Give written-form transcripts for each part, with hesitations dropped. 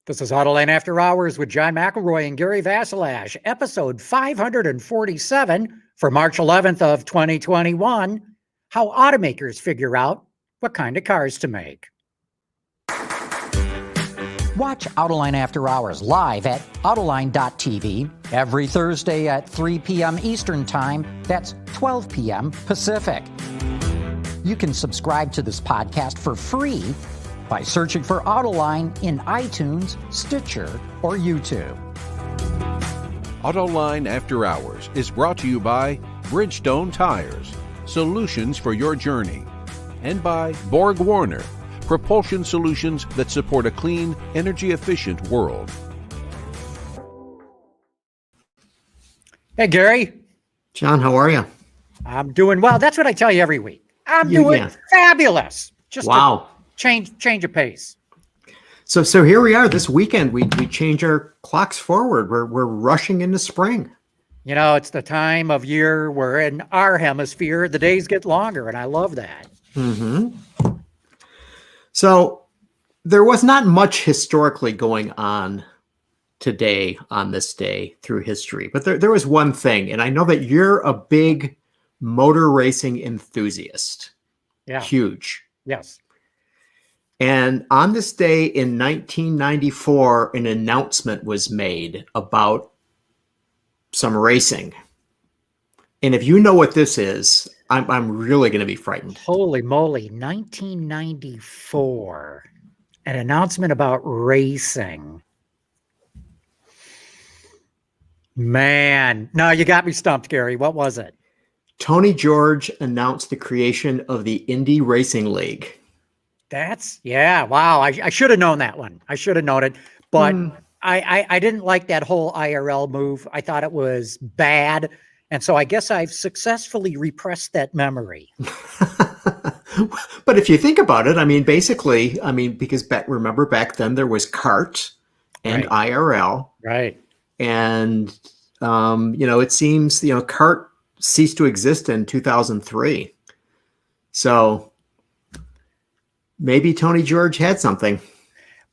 This is Autoline After Hours with John McElroy and Gary Vasilash, episode 547 for March 11th of 2021, how automakers figure out what kind of cars to make. Watch Autoline After Hours live at Autoline.tv every Thursday at 3 p.m. Eastern Time. That's 12 p.m. Pacific. You can subscribe to this podcast for free by searching for Autoline in iTunes, Stitcher, or YouTube. Autoline After Hours is brought to you by Bridgestone Tires, solutions for your journey, and by Borg-Warner, propulsion solutions that support a clean, energy-efficient world. Hey, Gary. John, how are you? I'm doing well. That's what I tell you every week. I'm doing fabulous. Just wow. Change of pace. So here we are this weekend. We change our clocks forward. We're rushing into spring. You know, it's the time of year where in our hemisphere the days get longer, and I love that. Mm-hmm. So there was not much historically going on today on this day through history, but there was one thing, and I know that you're a big motor racing enthusiast. Yeah. Huge. Yes. And on this day in 1994, an announcement was made about some racing. And if you know what this is, I'm really going to be frightened. Holy moly, 1994. An announcement about racing. Man, no, you got me stumped, Gary. What was it? Tony George announced the creation of the Indy Racing League. Wow. I should have known that one. I should have known it, but I didn't like that whole IRL move. I thought it was bad. And so I guess I've successfully repressed that memory. But if you think about it, basically, because remember back then there was CART and IRL. Right. And, it seems, CART ceased to exist in 2003. So maybe Tony George had something.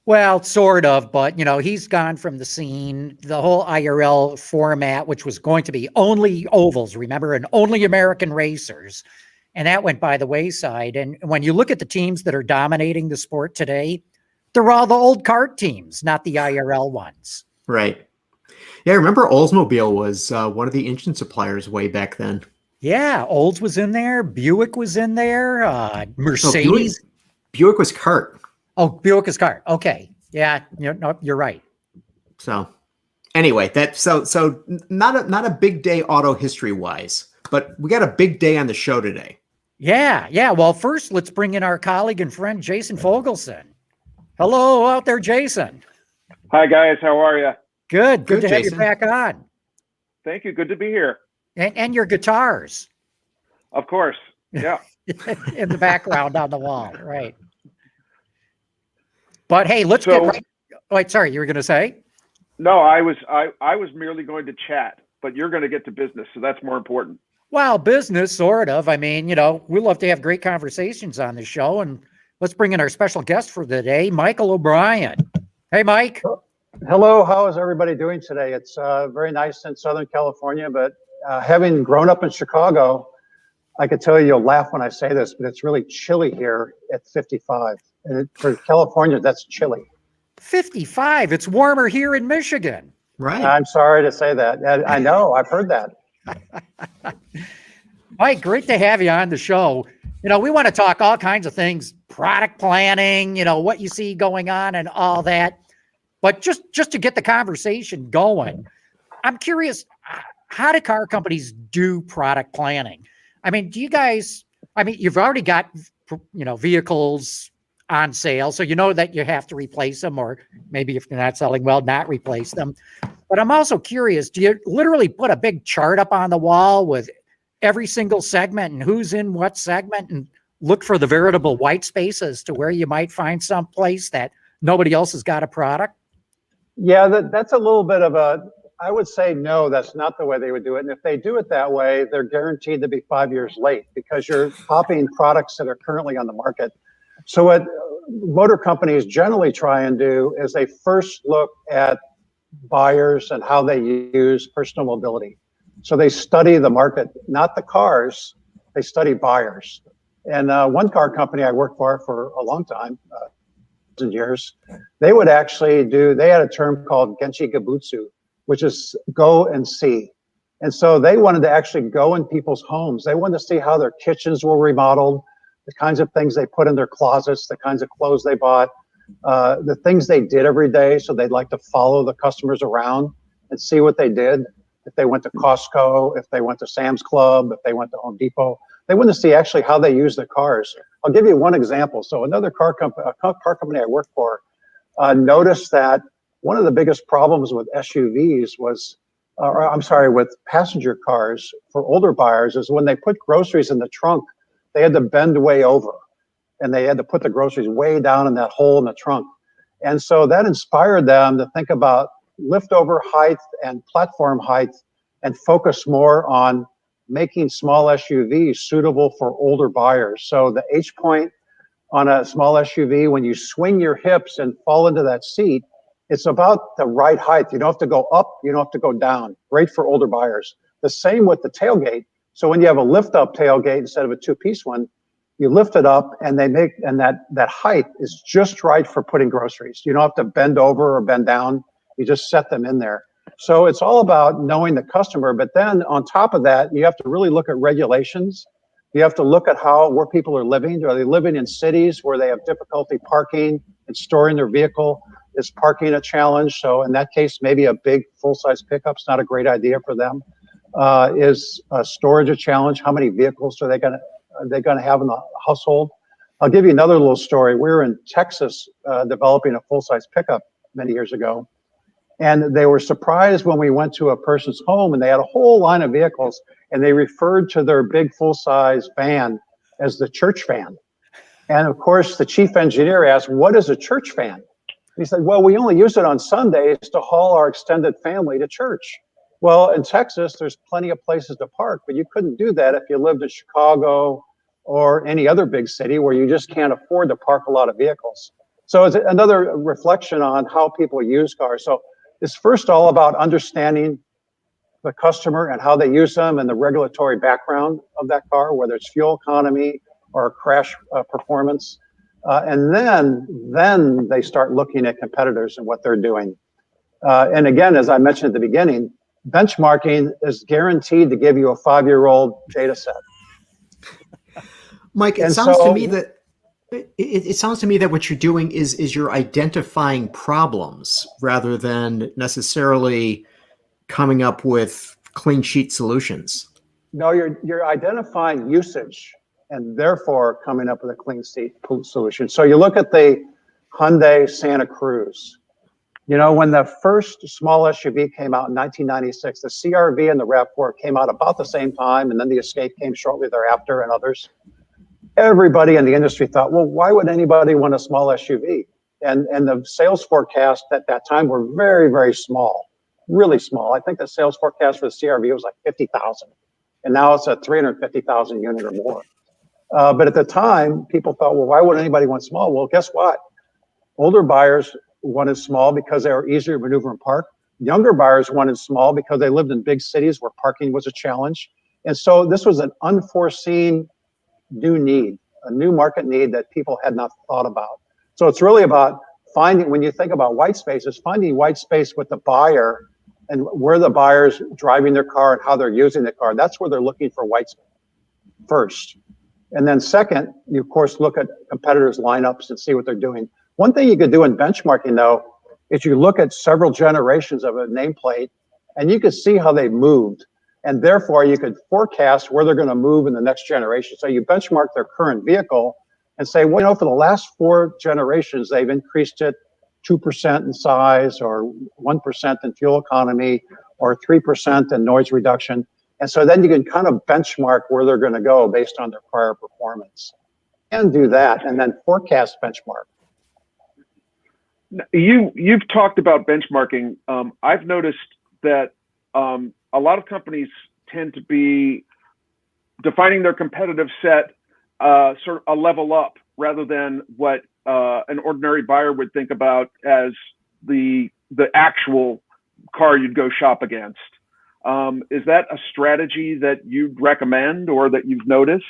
Well, sort of, but he's gone from the scene. The whole IRL format, which was going to be only ovals, remember, and only American racers, and that went by the wayside. And when you look at the teams that are dominating the sport today, they're all the old CART teams, not the IRL ones. Right. Yeah, I remember Oldsmobile was one of the engine suppliers way back then. Yeah, Olds was in there. Buick was in there. Mercedes. Buick was CART. Oh, Buick is CART. Okay. Yeah, you're right. So anyway, so not a big day auto history wise, but we got a big day on the show today. Yeah. Well, first let's bring in our colleague and friend, Jason Fogelson. Hello out there, Jason. Hi guys, how are you? Good to have Jason. you back on. Thank you. Good to be here. And your guitars. Of course. Yeah. In the background on the wall, right. But hey, let's get right. Wait, sorry, you were going to say? No, I was merely going to chat, but you're going to get to business, so that's more important. Well, business, sort of. We love to have great conversations on the show, and let's bring in our special guest for the day, Michael O'Brien. Hey, Mike. Hello, how is everybody doing today? It's very nice in Southern California, but having grown up in Chicago, I could tell you'll laugh when I say this, but it's really chilly here at 55. And for California, that's chilly. 55. It's warmer here in Michigan. Right. I'm sorry to say that. I know. I've heard that. Mike, great to have you on the show. We want to talk all kinds of things, product planning, what you see going on and all that. But just to get the conversation going, I'm curious, how do car companies do product planning? Do you guys, you've already got, vehicles on sale, so you know that you have to replace them, or maybe if they're not selling well, not replace them. But I'm also curious, do you literally put a big chart up on the wall with every single segment and who's in what segment and look for the veritable white spaces to where you might find some place that nobody else has got a product? Yeah, that's a little bit of I would say no, that's not the way they would do it. And if they do it that way, they're guaranteed to be 5 years late because you're copying products that are currently on the market. So motor companies generally try and do is they first look at buyers and how they use personal mobility. So they study the market, not the cars, they study buyers. And one car company I worked for a long time, years, they would actually they had a term called Genchi Gabutsu, which is go and see. And so they wanted to actually go in people's homes. They wanted to see how their kitchens were remodeled, the kinds of things they put in their closets, the kinds of clothes they bought, the things they did every day. So they'd like to follow the customers around and see what they did. If they went to Costco, if they went to Sam's Club, if they went to Home Depot, they wanted to see actually how they use their cars. I'll give you one example. So another car company I worked for noticed that one of the biggest problems with SUVs was, with passenger cars for older buyers is when they put groceries in the trunk, they had to bend way over and they had to put the groceries way down in that hole in the trunk. And so that inspired them to think about liftover height and platform height and focus more on making small SUVs suitable for older buyers. So the H point on a small SUV, when you swing your hips and fall into that seat, it's about the right height. You don't have to go up, you don't have to go down. Great for older buyers. The same with the tailgate. So when you have a lift up tailgate instead of a two-piece one, you lift it up and that height is just right for putting groceries. You don't have to bend over or bend down. You just set them in there. So it's all about knowing the customer, but then on top of that, you have to really look at regulations. You have to look at where people are living. Are they living in cities where they have difficulty parking and storing their vehicle? Is parking a challenge? So in that case, maybe a big full-size pickup's not a great idea for them. Is storage a challenge? How many vehicles are they going to have in the household? I'll give you another little story. We were in Texas developing a full-size pickup many years ago. And they were surprised when we went to a person's home and they had a whole line of vehicles and they referred to their big full-size van as the church van. And of course, the chief engineer asked, what is a church van? He said, well, we only use it on Sundays to haul our extended family to church. Well, in Texas, there's plenty of places to park, but you couldn't do that if you lived in Chicago or any other big city where you just can't afford to park a lot of vehicles. So it's another reflection on how people use cars. So it's first all about understanding the customer and how they use them and the regulatory background of that car, whether it's fuel economy or crash performance. And then they start looking at competitors and what they're doing. And again, as I mentioned at the beginning, benchmarking is guaranteed to give you a 5-year-old data set. Mike, it sounds to me that it sounds to me that what you're doing is you're identifying problems rather than necessarily coming up with clean sheet solutions. No, you're identifying usage and therefore coming up with a clean sheet solution. So you look at the Hyundai Santa Cruz. You know, when the first small SUV came out in 1996, the CR-V and the RAV4 came out about the same time, and then the Escape came shortly thereafter and others. Everybody in the industry thought, well, why would anybody want a small SUV? And the sales forecast at that time were very, very small, really small. I think the sales forecast for the CR-V was like 50,000, and now it's a 350,000 unit or more. But at the time, people thought, well, why would anybody want small? Well, guess what? Older buyers wanted small because they were easier to maneuver and park. Younger buyers wanted small because they lived in big cities where parking was a challenge. And so this was an unforeseen new need, a new market need that people had not thought about. So it's really about finding, when you think about white spaces, finding white space with the buyer and where the buyer's driving their car and how they're using the car. That's where they're looking for white space first. And then second, you of course look at competitors' lineups and see what they're doing. One thing you could do in benchmarking though, is you look at several generations of a nameplate and you could see how they moved. And therefore you could forecast where they're going to move in the next generation. So you benchmark their current vehicle and say, well, you know, for the last 4 generations, they've increased it 2% in size or 1% in fuel economy or 3% in noise reduction. And so then you can kind of benchmark where they're going to go based on their prior performance and do that and then forecast benchmark. You've talked about benchmarking. I've noticed that a lot of companies tend to be defining their competitive set sort of a level up rather than what an ordinary buyer would think about as the actual car you'd go shop against. Is that a strategy that you'd recommend or that you've noticed?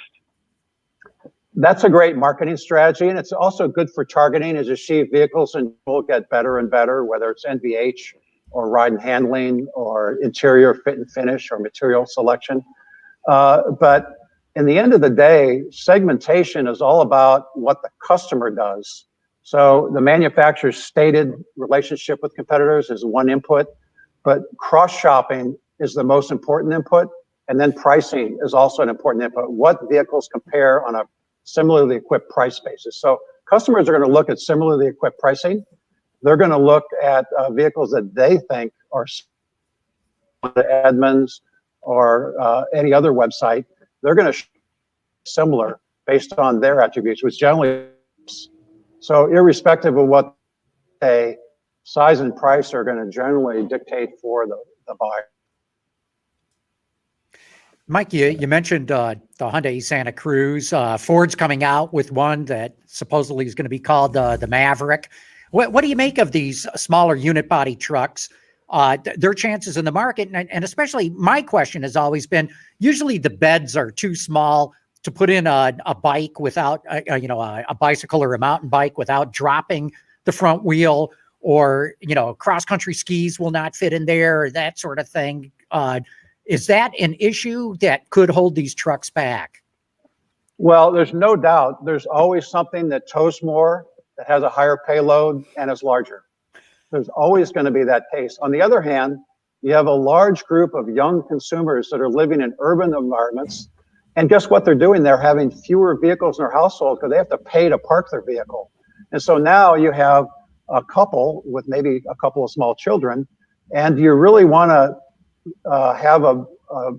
That's a great marketing strategy, and it's also good for targeting as you see vehicles and will get better and better, whether it's NVH or ride and handling or interior fit and finish or material selection. But in the end of the day, segmentation is all about what the customer does. So the manufacturer's stated relationship with competitors is one input, but cross-shopping is the most important input, and then pricing is also an important input. What vehicles compare on a similarly equipped price basis? So customers are going to look at similarly equipped pricing. They're going to look at vehicles that they think are Edmunds or any other website. They're going to similar based on their attributes, which generally, so irrespective of what they size and price are going to generally dictate for the buyer. Mike, you mentioned the Hyundai Santa Cruz. Ford's coming out with one that supposedly is going to be called the Maverick. What do you make of these smaller unit body trucks? Their chances in the market, and especially my question has always been, usually the beds are too small to put in a bike without, a bicycle or a mountain bike without dropping the front wheel, or, cross-country skis will not fit in there, or that sort of thing. Is that an issue that could hold these trucks back? Well, there's no doubt there's always something that tows more, that has a higher payload, and is larger. There's always going to be that case. On the other hand, you have a large group of young consumers that are living in urban environments. And guess what they're doing? They're having fewer vehicles in their household because they have to pay to park their vehicle. And so now you have a couple with maybe a couple of small children, and you really want to have a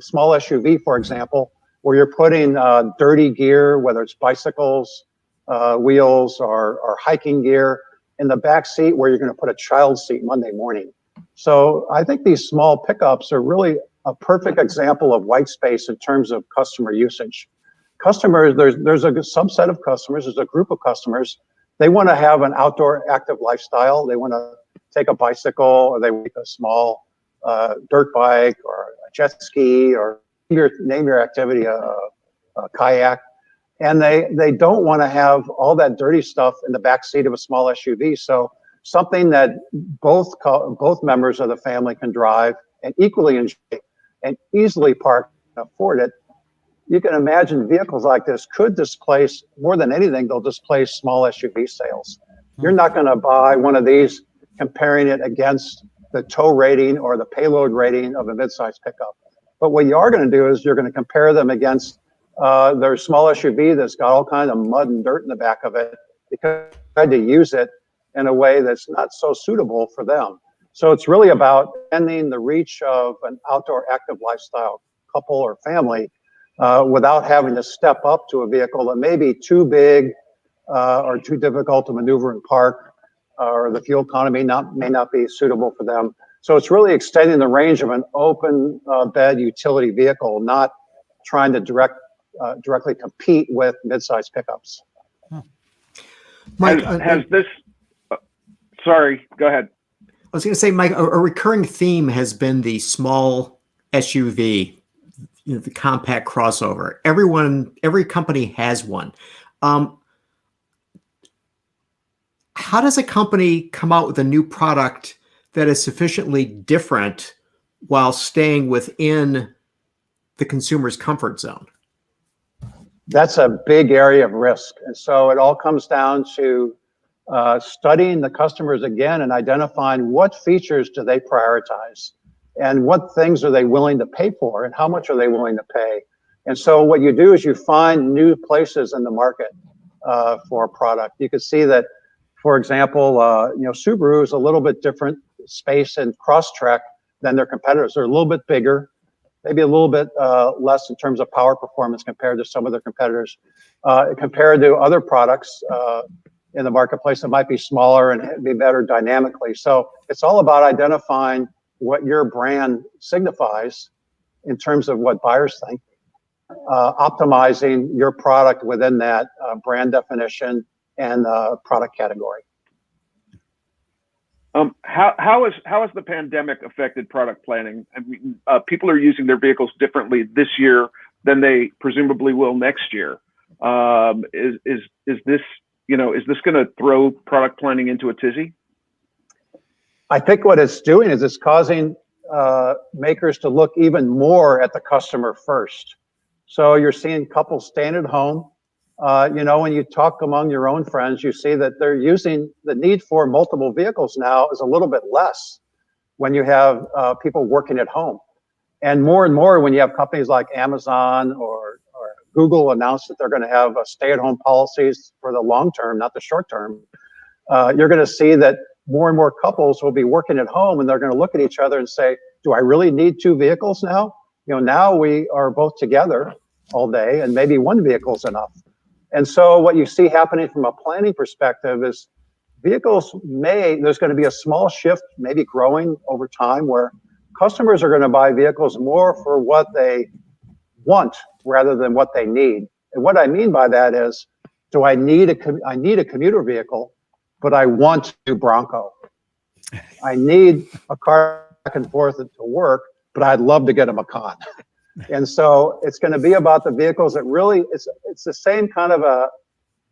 small SUV, for example, where you're putting dirty gear, whether it's bicycles, wheels, or hiking gear, in the back seat where you're going to put a child seat Monday morning. So I think these small pickups are really a perfect example of white space in terms of customer usage. Customers, there's a subset of customers, there's a group of customers, they want to have an outdoor active lifestyle. They want to take a bicycle, or they want a small dirt bike or a jet ski, or name your activity, a kayak. And they don't want to have all that dirty stuff in the back seat of a small SUV. So something that both members of the family can drive and equally enjoy and easily park and afford it. You can imagine vehicles like this could displace, more than anything, they'll displace small SUV sales. You're not going to buy one of these comparing it against the tow rating or the payload rating of a midsize pickup. But what you are going to do is you're going to compare them against their small SUV that's got all kinds of mud and dirt in the back of it because they tried to use it in a way that's not so suitable for them. So it's really about ending the reach of an outdoor active lifestyle couple or family without having to step up to a vehicle that may be too big or too difficult to maneuver and park, or the fuel economy may not be suitable for them. So it's really extending the range of an open bed utility vehicle, not trying to directly compete with midsize pickups. Mike, has this? Sorry, go ahead. I was going to say, Mike, a recurring theme has been the small SUV, the compact crossover. Every company has one. How does a company come out with a new product that is sufficiently different while staying within the consumer's comfort zone? That's a big area of risk. And so it all comes down to studying the customers again and identifying what features do they prioritize and what things are they willing to pay for and how much are they willing to pay. And so what you do is you find new places in the market for a product. You can see that, for example, Subaru is a little bit different space and Crosstrek than their competitors. They're a little bit bigger, maybe a little bit less in terms of power performance compared to some of their competitors, compared to other products in the marketplace that might be smaller and be better dynamically. So it's all about identifying what your brand signifies in terms of what buyers think, optimizing your product within that brand definition, and product category. How has the pandemic affected product planning? I mean, people are using their vehicles differently this year than they presumably will next year. Is this going to throw product planning into a tizzy? I think what it's doing is it's causing makers to look even more at the customer first. So you're seeing couples staying at home. When you talk among your own friends, you see that they're using the need for multiple vehicles now is a little bit less when you have people working at home. And more when you have companies like Amazon or Google announce that they're going to have stay-at-home policies for the long term, not the short term. You're going to see that more and more couples will be working at home, and they're going to look at each other and say, do I really need two vehicles now? Now we are both together all day, and maybe one vehicle is enough. And so what you see happening from a planning perspective is there's going to be a small shift, maybe growing over time, where customers are going to buy vehicles more for what they want rather than what they need. And what I mean by that is, I need a commuter vehicle, but I want a Bronco. I need a car back and forth to work, but I'd love to get a Macan. And so it's going to be about the vehicles that really, it's the same kind of a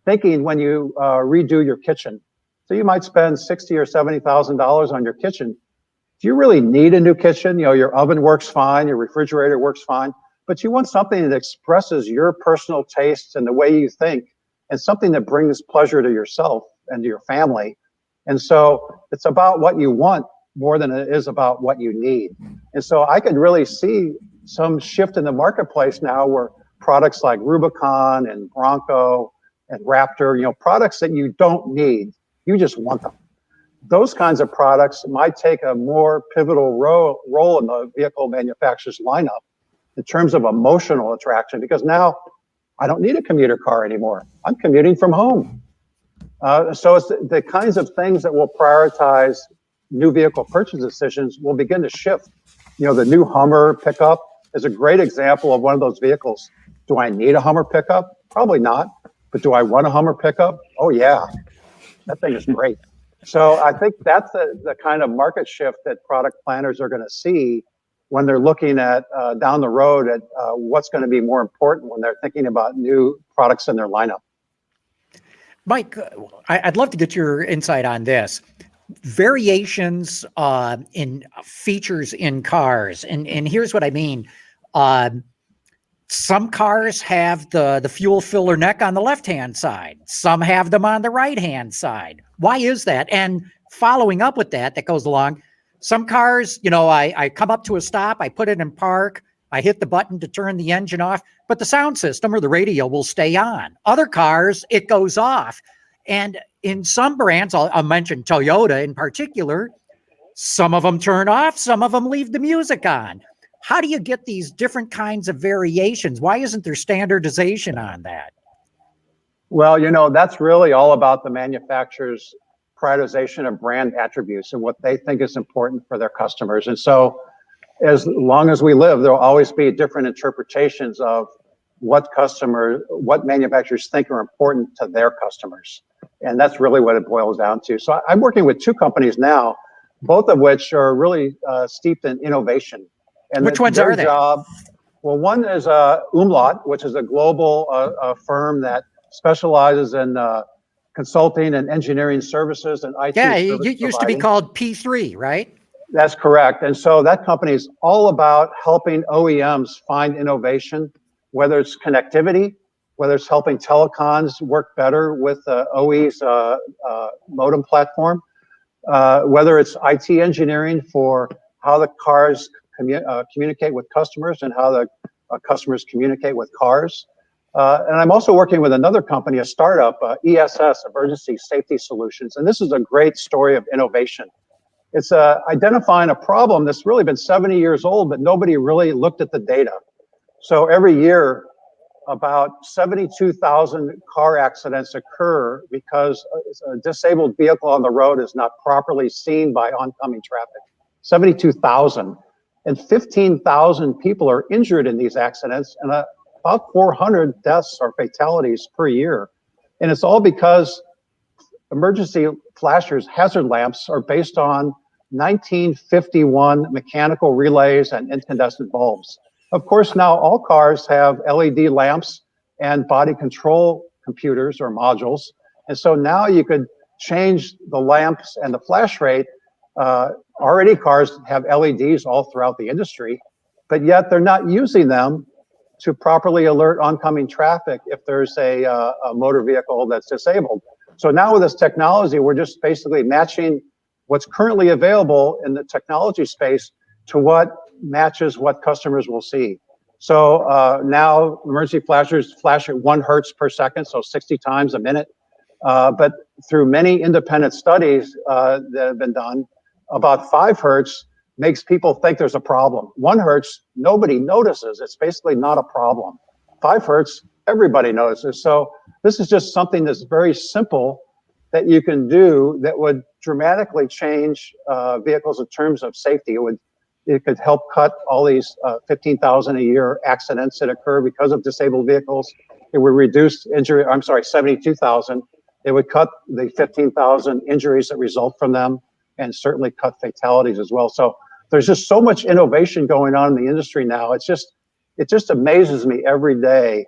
thinking when you redo your kitchen. So you might spend $60,000 or $70,000 on your kitchen. Do you really need a new kitchen? Your oven works fine, your refrigerator works fine, but you want something that expresses your personal tastes and the way you think, and something that brings pleasure to yourself and to your family. And so it's about what you want more than it is about what you need. And so I could really see some shift in the marketplace now where products like Rubicon and Bronco and Raptor, products that you don't need, you just want them. Those kinds of products might take a more pivotal role in the vehicle manufacturer's lineup in terms of emotional attraction, because now I don't need a commuter car anymore. I'm commuting from home. So it's the kinds of things that will prioritize new vehicle purchase decisions will begin to shift. The new Hummer pickup is a great example of one of those vehicles. Do I need a Hummer pickup? Probably not. But do I want a Hummer pickup? Oh, yeah. That thing is great. So I think that's the kind of market shift that product planners are going to see when they're looking at down the road at what's going to be more important when they're thinking about new products in their lineup. Mike, I'd love to get your insight on this. Variations in features in cars. And here's what I mean. Some cars have the fuel filler neck on the left-hand side. Some have them on the right-hand side. Why is that? And following up with that goes along, some cars, I come up to a stop, I put it in park, I hit the button to turn the engine off, but the sound system or the radio will stay on. Other cars, it goes off. And in some brands, I'll mention Toyota in particular, some of them turn off, some of them leave the music on. How do you get these different kinds of variations? Why isn't there standardization on that? Well, that's really all about the manufacturer's prioritization of brand attributes and what they think is important for their customers. And so as long as we live, there'll always be different interpretations of what manufacturers think are important to their customers. And that's really what it boils down to. So I'm working with two companies now, both of which are really steeped in innovation. And which ones are they? Well, one is Umlaut, which is a global firm that specializes in consulting and engineering services and IT. Yeah, it used to be called P3, right? That's correct. And so that company is all about helping OEMs find innovation, whether it's connectivity, whether it's helping telecoms work better with OE's modem platform, whether it's IT engineering for how the cars communicate with customers and how the customers communicate with cars. And I'm also working with another company, a startup, ESS, Emergency Safety Solutions. And this is a great story of innovation. It's identifying a problem that's really been 70 years old, but nobody really looked at the data. So every year, about 72,000 car accidents occur because a disabled vehicle on the road is not properly seen by oncoming traffic. 72,000. And 15,000 people are injured in these accidents, and about 400 deaths or fatalities per year. And it's all because emergency flashers, hazard lamps, are based on 1951 mechanical relays and incandescent bulbs. Of course, now all cars have LED lamps and body control computers or modules. And so now you could change the lamps and the flash rate. Already cars have LEDs all throughout the industry, but yet they're not using them to properly alert oncoming traffic if there's a motor vehicle that's disabled. So now with this technology, we're just basically matching what's currently available in the technology space to what matches what customers will see. So now emergency flashers flash at 1 hertz per second, so 60 times a minute. But through many independent studies that have been done, about 5 hertz makes people think there's a problem. 1 hertz, nobody notices. It's basically not a problem. 5 hertz, everybody notices. So this is just something that's very simple that you can do that would dramatically change vehicles in terms of safety. It could help cut all these 15,000 a year accidents that occur because of disabled vehicles. It would reduce 72,000. It would cut the 15,000 injuries that result from them, and certainly cut fatalities as well. So there's just so much innovation going on in the industry now. It just amazes me every day,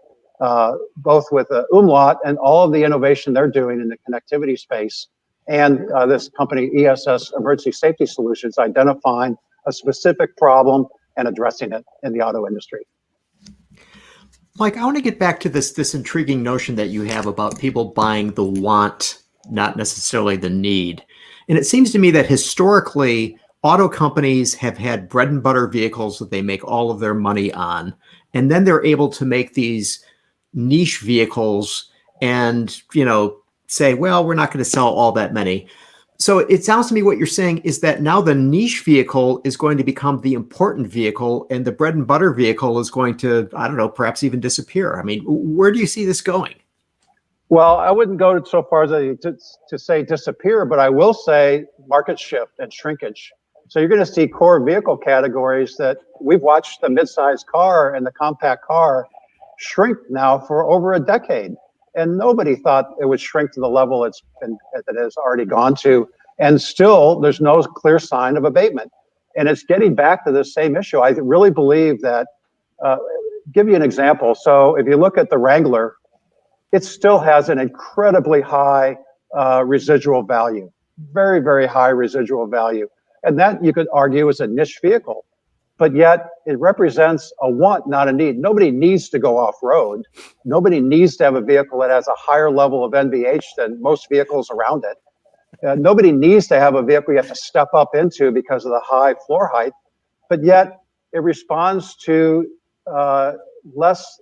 both with Umlaut and all of the innovation they're doing in the connectivity space, and this company ESS Emergency Safety Solutions identifying a specific problem and addressing it in the auto industry. Mike, I want to get back to this intriguing notion that you have about people buying the want, not necessarily the need. And it seems to me that historically, auto companies have had bread and butter vehicles that they make all of their money on. And then they're able to make these niche vehicles and, say, well, we're not going to sell all that many. So it sounds to me what you're saying is that now the niche vehicle is going to become the important vehicle, and the bread and butter vehicle is going to, I don't know, perhaps even disappear. I mean, where do you see this going? Well, I wouldn't go so far as to say disappear, but I will say market shift and shrinkage. So you're going to see core vehicle categories that we've watched the midsize car and the compact car shrink now for over a decade. And nobody thought it would shrink to the level that it has already gone to. And still, there's no clear sign of abatement. And it's getting back to the same issue. I really believe that, give you an example. So if you look at the Wrangler, it still has an incredibly high residual value, very, very high residual value. And that you could argue is a niche vehicle, but yet it represents a want, not a need. Nobody needs to go off-road. Nobody needs to have a vehicle that has a higher level of NVH than most vehicles around it. Nobody needs to have a vehicle you have to step up into because of the high floor height, but yet it responds to less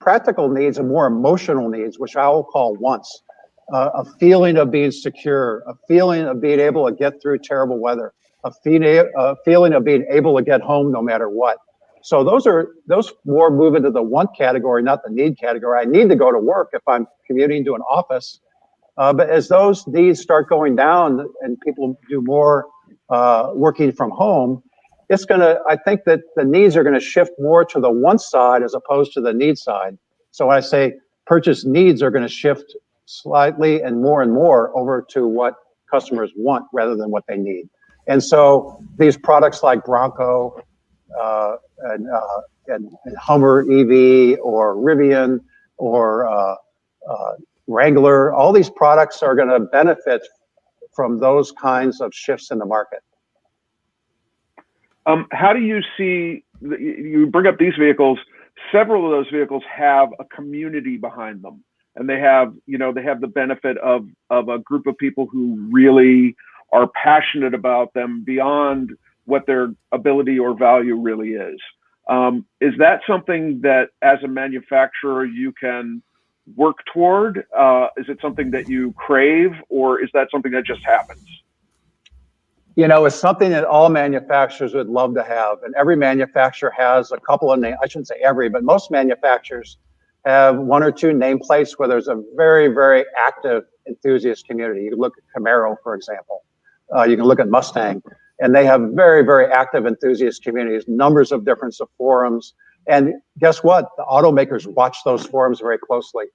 practical needs and more emotional needs, which I will call wants. A feeling of being secure, a feeling of being able to get through terrible weather, a feeling of being able to get home no matter what. So those more move into the want category, not the need category. I need to go to work if I'm commuting to an office. But as those needs start going down and people do more working from home, I think that the needs are going to shift more to the want side as opposed to the need side. So when I say purchase needs are going to shift slightly and more over to what customers want rather than what they need. And so these products like Bronco and Hummer EV or Rivian or Wrangler, all these products are going to benefit from those kinds of shifts in the market. How do you see, you bring up these vehicles, several of those vehicles have a community behind them, and they have the benefit of a group of people who really are passionate about them beyond what their ability or value really is. Is that something that as a manufacturer you can work toward? Is it something that you crave, or is that something that just happens? It's something that all manufacturers would love to have. And every manufacturer has a couple of names. I shouldn't say every, but most manufacturers have one or two nameplates where there's a very, very active enthusiast community. You can look at Camaro, for example. You can look at Mustang, and they have very, very active enthusiast communities, numbers of different forums. And guess what? The automakers watch those forums very closely.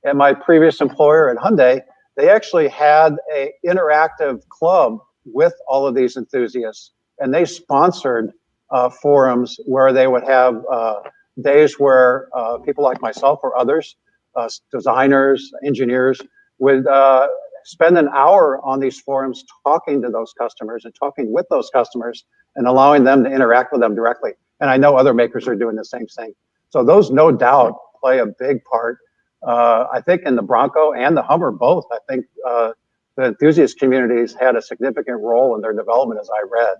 At my previous employer at Hyundai, they actually had a interactive club with all of these enthusiasts, and they sponsored forums where they would have days where people like myself or others, designers, engineers, would spend an hour on these forums talking to those customers and talking with those customers and allowing them to interact with them directly. And I know other makers are doing the same thing. So those no doubt play a big part. I think in the Bronco and the Hummer both, I think the enthusiast communities had a significant role in their development, as I read.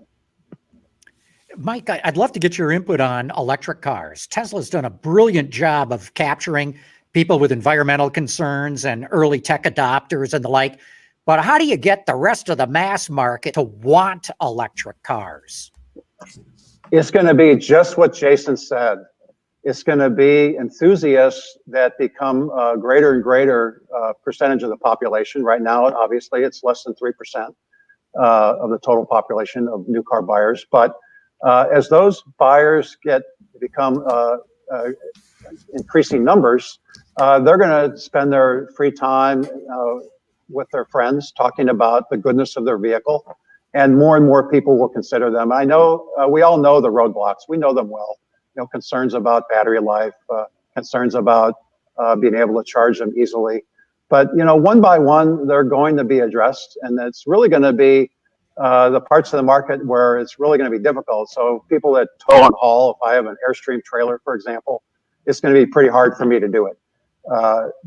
Mike, I'd love to get your input on electric cars. Tesla's done a brilliant job of capturing people with environmental concerns and early tech adopters and the like. But how do you get the rest of the mass market to want electric cars? It's going to be just what Jason said. It's going to be enthusiasts that become a greater and greater percentage of the population. Right now, obviously, it's less than 3% of the total population of new car buyers. But as those buyers become increasing numbers, they're going to spend their free time with their friends talking about the goodness of their vehicle, and more people will consider them. I know we all know the roadblocks. We know them well. You know, concerns about battery life, concerns about being able to charge them easily. But you know, one by one, they're going to be addressed, and it's really going to be the parts of the market where it's really going to be difficult. So people that tow and haul, if I have an Airstream trailer, for example, it's going to be pretty hard for me to do it,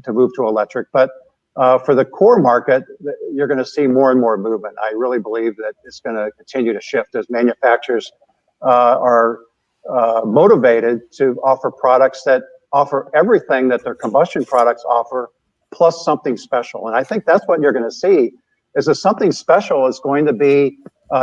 to move to electric. But for the core market, you're going to see more and more movement. I really believe that it's going to continue to shift as manufacturers are motivated to offer products that offer everything that their combustion products offer, plus something special. And I think that's what you're going to see, is that something special is going to be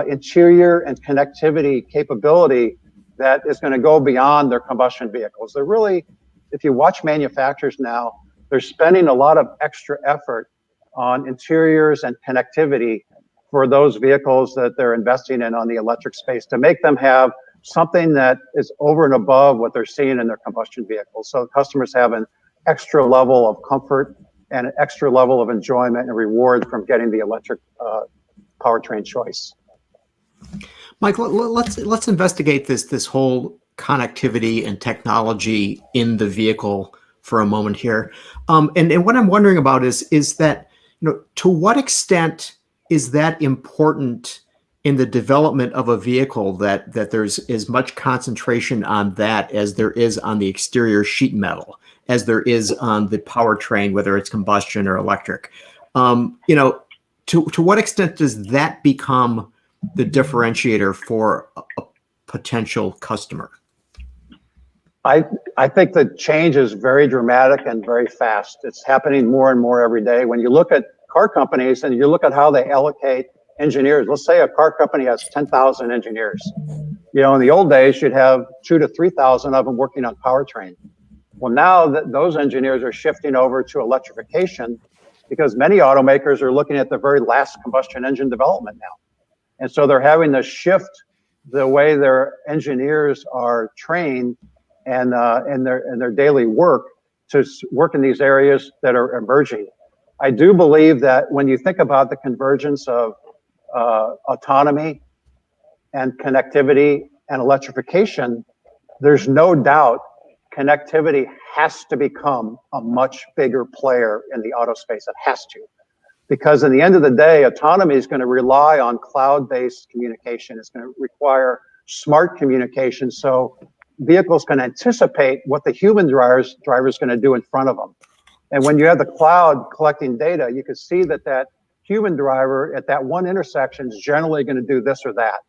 interior and connectivity capability that is going to go beyond their combustion vehicles. They're really, if you watch manufacturers now, they're spending a lot of extra effort on interiors and connectivity for those vehicles that they're investing in on the electric space to make them have something that is over and above what they're seeing in their combustion vehicles. So customers have an extra level of comfort and an extra level of enjoyment and reward from getting the electric powertrain choice. Mike, let's investigate this whole connectivity and technology in the vehicle for a moment here. And what I'm wondering about is that, you know, to what extent is that important in the development of a vehicle, that there's as much concentration on that as there is on the exterior sheet metal, as there is on the powertrain, whether it's combustion or electric? You know, to what extent does that become the differentiator for a potential customer? I think the change is very dramatic and very fast. It's happening more and more every day. When you look at car companies and you look at how they allocate engineers, let's say a car company has 10,000 engineers. You know, in the old days, you'd have 2,000 to 3,000 of them working on powertrain. Well, now that those engineers are shifting over to electrification, because many automakers are looking at the very last combustion engine development now. And so they're having to shift the way their engineers are trained and in their daily work to work in these areas that are emerging. I do believe that when you think about the convergence of autonomy and connectivity and electrification, there's no doubt connectivity has to become a much bigger player in the auto space. It has to. Because in the end of the day, autonomy is going to rely on cloud-based communication. It's going to require smart communication. So vehicles can anticipate what the human driver is going to do in front of them. And when you have the cloud collecting data, you can see that human driver at that one intersection is generally going to do this or that.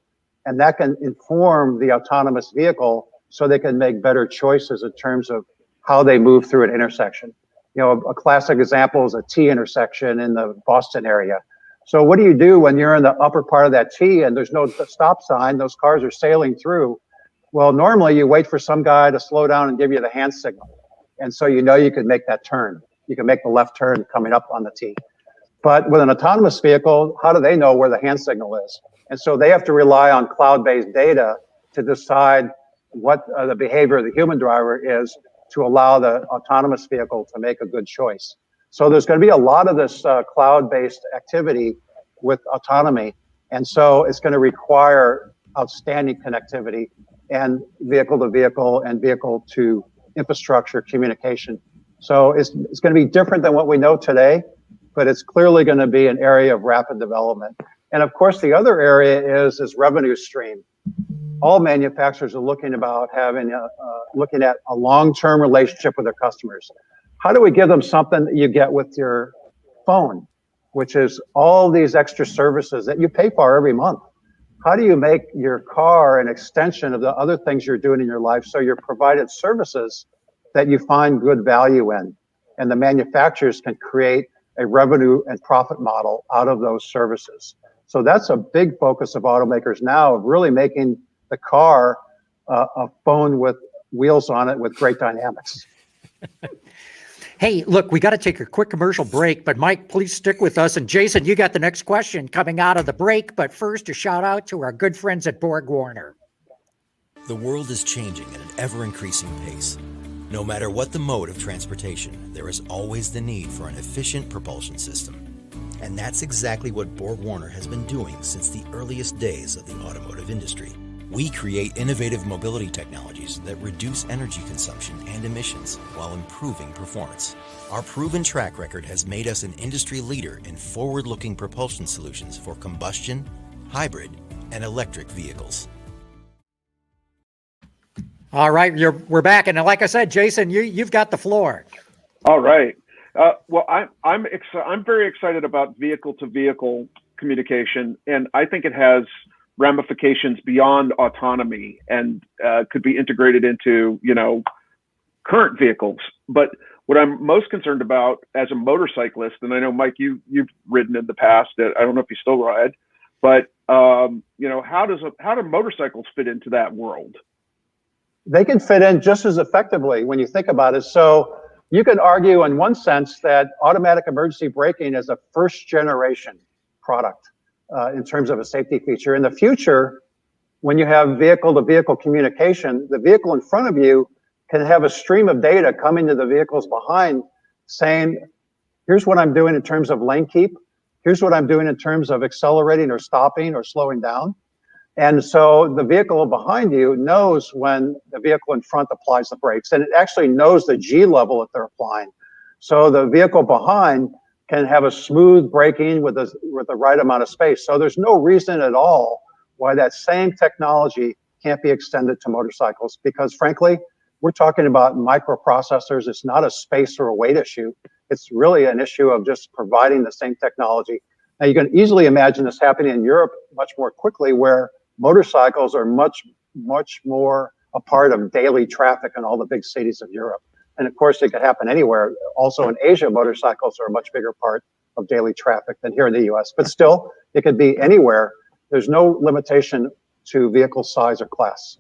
And that can inform the autonomous vehicle so they can make better choices in terms of how they move through an intersection. You know, a classic example is a T intersection in the Boston area. So what do you do when you're in the upper part of that T and there's no stop sign, those cars are sailing through? Well, normally you wait for some guy to slow down and give you the hand signal. And so you know you can make that turn. You can make the left turn coming up on the T. But with an autonomous vehicle, how do they know where the hand signal is? And so they have to rely on cloud-based data to decide what the behavior of the human driver is to allow the autonomous vehicle to make a good choice. So there's going to be a lot of this cloud-based activity with autonomy. And so it's going to require outstanding connectivity and vehicle-to-vehicle and vehicle-to-infrastructure communication. So it's going to be different than what we know today, but it's clearly going to be an area of rapid development. And of course, the other area is revenue stream. All manufacturers are looking at a long-term relationship with their customers. How do we give them something that you get with your phone, which is all these extra services that you pay for every month? How do you make your car an extension of the other things you're doing in your life so you're provided services that you find good value in? And the manufacturers can create a revenue and profit model out of those services. So that's a big focus of automakers now, of really making the car a phone with wheels on it with great dynamics. Hey, look, we got to take a quick commercial break, but Mike, please stick with us. And Jason, you got the next question coming out of the break. But first, a shout out to our good friends at BorgWarner. The world is changing at an ever-increasing pace. No matter what the mode of transportation, there is always the need for an efficient propulsion system. And that's exactly what BorgWarner has been doing since the earliest days of the automotive industry. We create innovative mobility technologies that reduce energy consumption and emissions while improving performance. Our proven track record has made us an industry leader in forward-looking propulsion solutions for combustion, hybrid, and electric vehicles. All right, we're back. And like I said, Jason, you've got the floor. All right. Well, I'm very excited about vehicle-to-vehicle communication, and I think it has ramifications beyond autonomy and could be integrated into, current vehicles. But what I'm most concerned about as a motorcyclist, and I know, Mike, you've ridden in the past, I don't know if you still ride, but how do motorcycles fit into that world? They can fit in just as effectively when you think about it. So you could argue in one sense that automatic emergency braking is a first generation product in terms of a safety feature. In the future, when you have vehicle-to-vehicle communication, the vehicle in front of you can have a stream of data coming to the vehicles behind saying, here's what I'm doing in terms of lane keep. Here's what I'm doing in terms of accelerating or stopping or slowing down. And so the vehicle behind you knows when the vehicle in front applies the brakes, and it actually knows the G level that they're applying. So the vehicle behind can have a smooth braking with the right amount of space. So there's no reason at all why that same technology can't be extended to motorcycles, because frankly, we're talking about microprocessors. It's not a space or a weight issue. It's really an issue of just providing the same technology. Now you can easily imagine this happening in Europe much more quickly, where motorcycles are much more a part of daily traffic in all the big cities of Europe. And of course, it could happen anywhere. Also in Asia, motorcycles are a much bigger part of daily traffic than here in the US. But still, it could be anywhere. There's no limitation to vehicle size or class.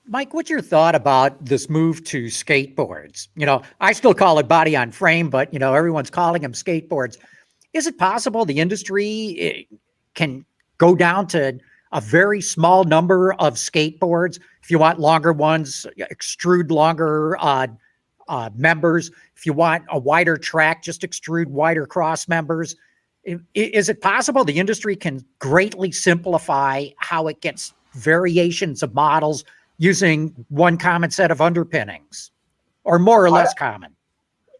Mike, what's your thought about this move to skateboards? I still call it body on frame, but, everyone's calling them skateboards. Is it possible the industry can go down to a very small number of skateboards? If you want longer ones, extrude longer members. If you want a wider track, just extrude wider cross members. Is it possible the industry can greatly simplify how it gets variations of models using one common set of underpinnings, or more or less common?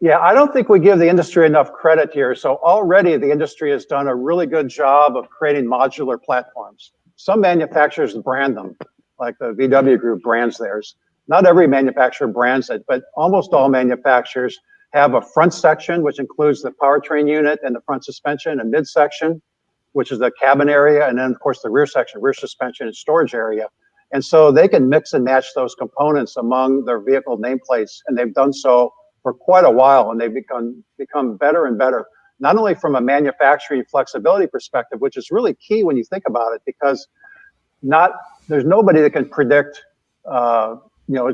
Yeah, I don't think we give the industry enough credit here. So already the industry has done a really good job of creating modular platforms. Some manufacturers brand them, like the VW Group brands theirs. Not every manufacturer brands it, but almost all manufacturers have a front section, which includes the powertrain unit and the front suspension, a midsection, which is the cabin area, and then of course the rear section, rear suspension and storage area. And so they can mix and match those components among their vehicle nameplates, and they've done so for quite a while, and they've become better and better, not only from a manufacturing flexibility perspective, which is really key when you think about it, because there's nobody that can predict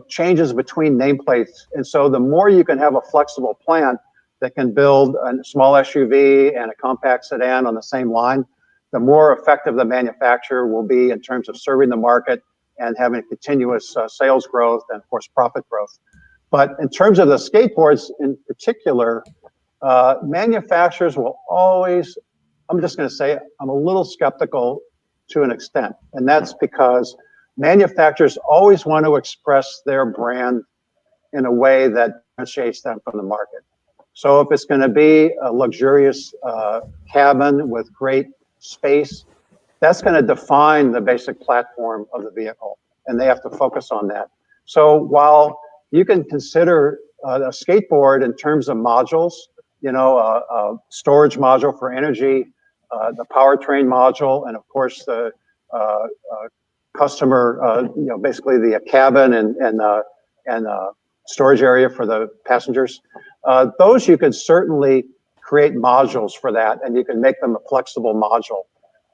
changes between nameplates. And so the more you can have a flexible plant that can build a small SUV and a compact sedan on the same line, the more effective the manufacturer will be in terms of serving the market and having continuous sales growth and of course profit growth. But in terms of the skateboards in particular, manufacturers will always, I'm just going to say, I'm a little skeptical to an extent. And that's because manufacturers always want to express their brand in a way that differentiates them from the market. So if it's going to be a luxurious cabin with great space, that's going to define the basic platform of the vehicle, and they have to focus on that. So while you can consider a skateboard in terms of modules, you know, a storage module for energy, the powertrain module, and of course the customer, you know, basically the cabin and storage area for the passengers. Those you could certainly create modules for that, and you can make them a flexible module.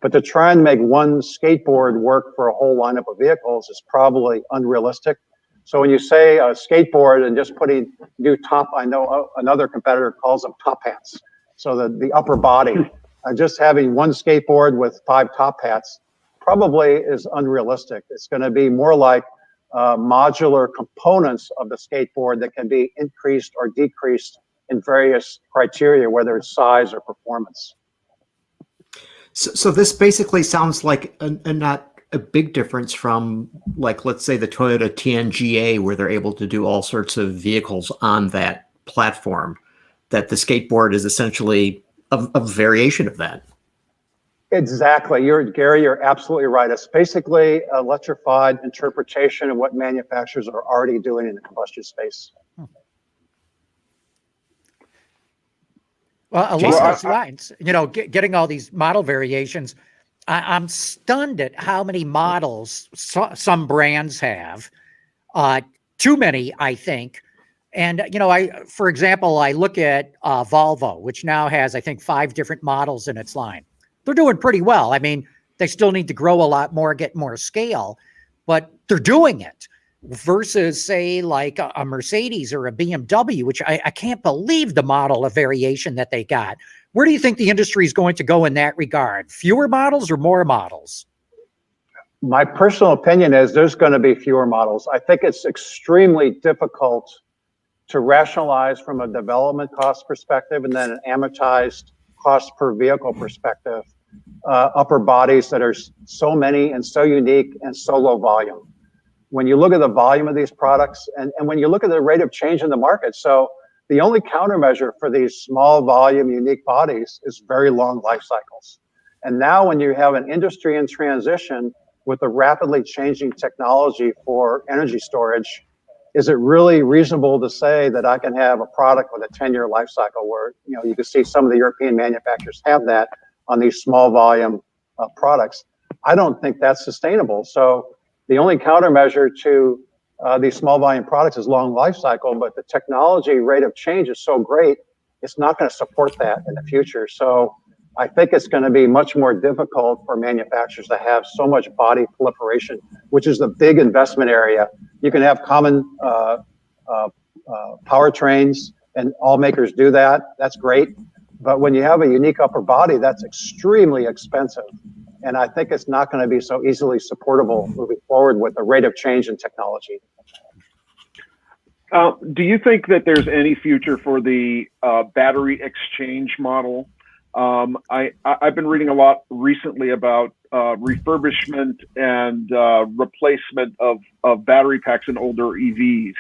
But to try and make one skateboard work for a whole lineup of vehicles is probably unrealistic. So when you say a skateboard and just putting new top, I know another competitor calls them top hats. So the upper body, just having one skateboard with 5 top hats probably is unrealistic. It's going to be more like modular components of the skateboard that can be increased or decreased in various criteria, whether it's size or performance. So this basically sounds like not a big difference from, like, let's say the Toyota TNGA, where they're able to do all sorts of vehicles on that platform, that the skateboard is essentially a variation of that. Exactly. Gary, you're absolutely right. It's basically electrified interpretation of what manufacturers are already doing in the combustion space. Well, along those lines, you know, getting all these model variations, I'm stunned at how many models some brands have. Too many, I think. And, you know, for example, I look at Volvo, which now has, I think, 5 different models in its line. They're doing pretty well. I mean, they still need to grow a lot more, get more scale, but they're doing it. Versus, say, like a Mercedes or a BMW, which I can't believe the model of variation that they got. Where do you think the industry is going to go in that regard? Fewer models or more models? My personal opinion is there's going to be fewer models. I think it's extremely difficult to rationalize from a development cost perspective and then an amortized cost per vehicle perspective, upper bodies that are so many and so unique and so low volume. When you look at the volume of these products and when you look at the rate of change in the market, so the only countermeasure for these small volume, unique bodies is very long life cycles. And now when you have an industry in transition with a rapidly changing technology for energy storage, is it really reasonable to say that I can have a product with a 10-year life cycle where, you know, you can see some of the European manufacturers have that on these small volume products? I don't think that's sustainable. So the only countermeasure to these small volume products is long life cycle, but the technology rate of change is so great, it's not going to support that in the future. So I think it's going to be much more difficult for manufacturers to have so much body proliferation, which is the big investment area. You can have common powertrains, and all makers do that. That's great. But when you have a unique upper body, that's extremely expensive. And I think it's not going to be so easily supportable moving forward with the rate of change in technology. Do you think that there's any future for the battery exchange model? I've been reading a lot recently about refurbishment and replacement of battery packs in older EVs.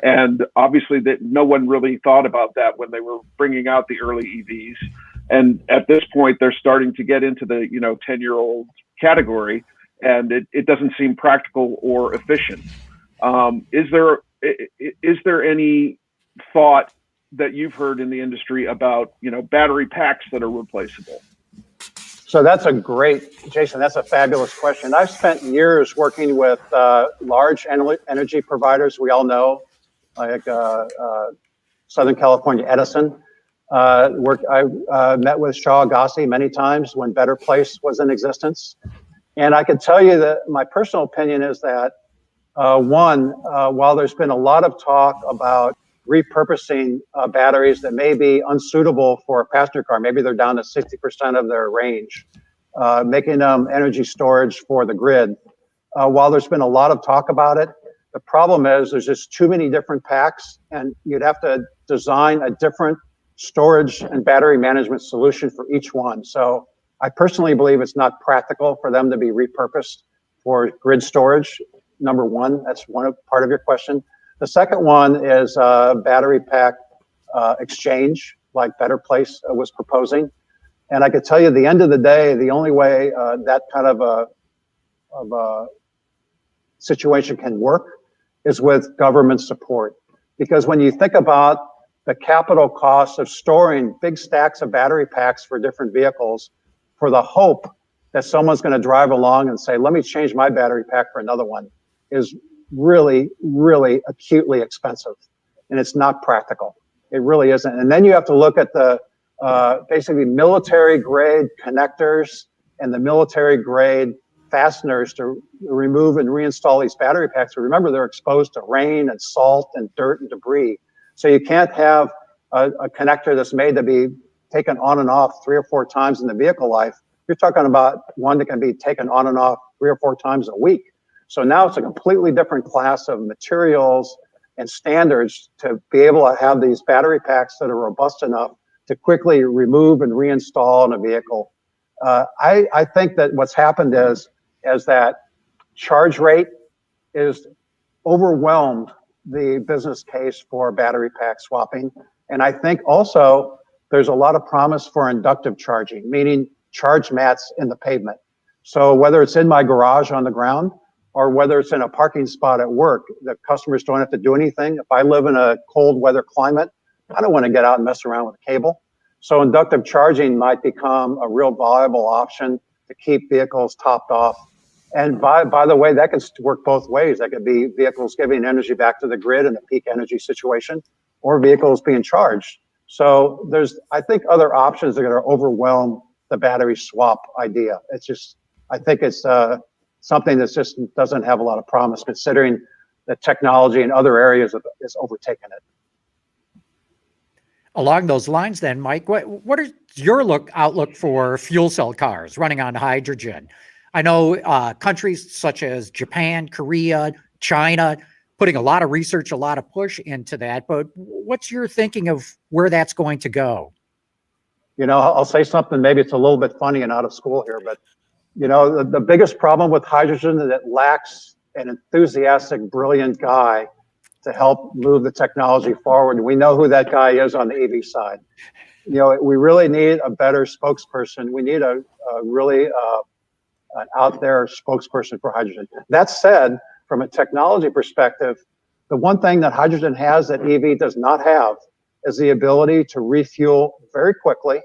And obviously that no one really thought about that when they were bringing out the early EVs. And at this point, they're starting to get into the 10-year-old category, and it doesn't seem practical or efficient. Is there any thought that you've heard in the industry about battery packs that are replaceable? So that's Jason, that's a fabulous question. I've spent years working with large energy providers we all know, like Southern California Edison. I met with Shaw Agassi many times when Better Place was in existence. And I can tell you that my personal opinion is that, while there's been a lot of talk about repurposing batteries that may be unsuitable for a passenger car, maybe they're down to 60% of their range, making them energy storage for the grid. While there's been a lot of talk about it, The problem is there's just too many different packs, and you'd have to design a different storage and battery management solution for each one. So I personally believe it's not practical for them to be repurposed for grid storage. Number one, that's one part of your question. The second one is battery pack exchange, like Better Place was proposing. And I could tell you, at the end of the day, the only way that kind of a situation can work is with government support. Because when you think about the capital costs of storing big stacks of battery packs for different vehicles for the hope that someone's going to drive along and say, let me change my battery pack for another one, is really, really acutely expensive. And it's not practical. It really isn't. And then you have to look at the basically military grade connectors and the military grade fasteners to remove and reinstall these battery packs. Remember, they're exposed to rain and salt and dirt and debris. So you can't have a connector that's made to be taken on and off 3 or 4 times in the vehicle life. You're talking about one that can be taken on and off 3 or 4 times a week. So now it's a completely different class of materials and standards to be able to have these battery packs that are robust enough to quickly remove and reinstall in a vehicle. I think that what's happened is that charge rate is overwhelmed the business case for battery pack swapping. And I think also there's a lot of promise for inductive charging, meaning charge mats in the pavement. So whether it's in my garage on the ground or whether it's in a parking spot at work, the customers don't have to do anything. If I live in a cold weather climate, I don't want to get out and mess around with a cable. So inductive charging might become a real viable option to keep vehicles topped off. And by the way, that can work both ways. That could be vehicles giving energy back to the grid in a peak energy situation, or vehicles being charged. So there's, I think, other options that are going to overwhelm the battery swap idea. It's just, I think it's something that just doesn't have a lot of promise, considering the technology in other areas is overtaken it. Along those lines then, Mike, what is your outlook for fuel cell cars running on hydrogen? I know countries such as Japan, Korea, China, putting a lot of research, a lot of push into that, but what's your thinking of where that's going to go? You know, I'll say something, maybe it's a little bit funny and out of school here, but you know, the biggest problem with hydrogen is it lacks an enthusiastic, brilliant guy to help move the technology forward. We know who that guy is on the EV side. You know, we really need a better spokesperson. We need a really an out there spokesperson for hydrogen. That said, from a technology perspective, the one thing that hydrogen has that EV does not have is the ability to refuel very quickly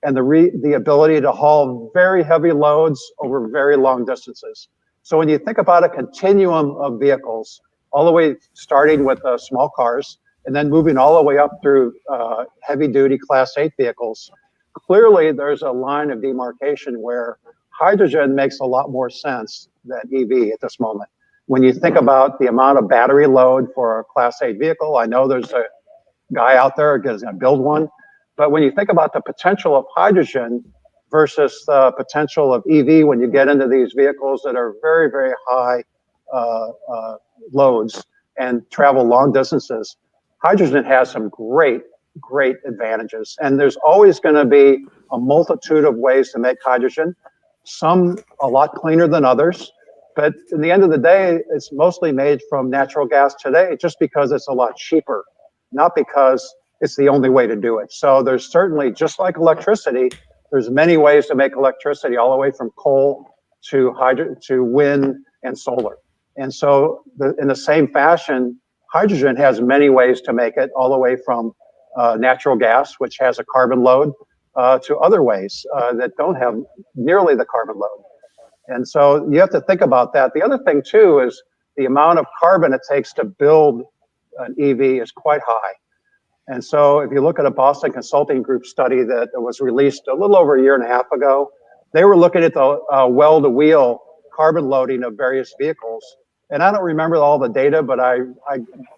and the ability to haul very heavy loads over very long distances. So when you think about a continuum of vehicles, all the way starting with small cars and then moving all the way up through heavy duty Class 8 vehicles, clearly there's a line of demarcation where hydrogen makes a lot more sense than EV at this moment. When you think about the amount of battery load for a Class 8 vehicle, I know there's a guy out there who's going to build one, but when you think about the potential of hydrogen versus the potential of EV, when you get into these vehicles that are very, very high loads and travel long distances, hydrogen has some great advantages. And there's always going to be a multitude of ways to make hydrogen, some a lot cleaner than others. But in the end of the day, it's mostly made from natural gas today, just because it's a lot cheaper, not because it's the only way to do it. So there's certainly, just like electricity, there's many ways to make electricity, all the way from coal to hydro to wind and solar. And so in the same fashion, hydrogen has many ways to make it, all the way from natural gas, which has a carbon load, to other ways that don't have nearly the carbon load. And so you have to think about that. The other thing too is the amount of carbon it takes to build an EV is quite high. And so if you look at a Boston Consulting Group study that was released a little over a year and a half ago, they were looking at the well-to-wheel carbon loading of various vehicles. And I don't remember all the data, but I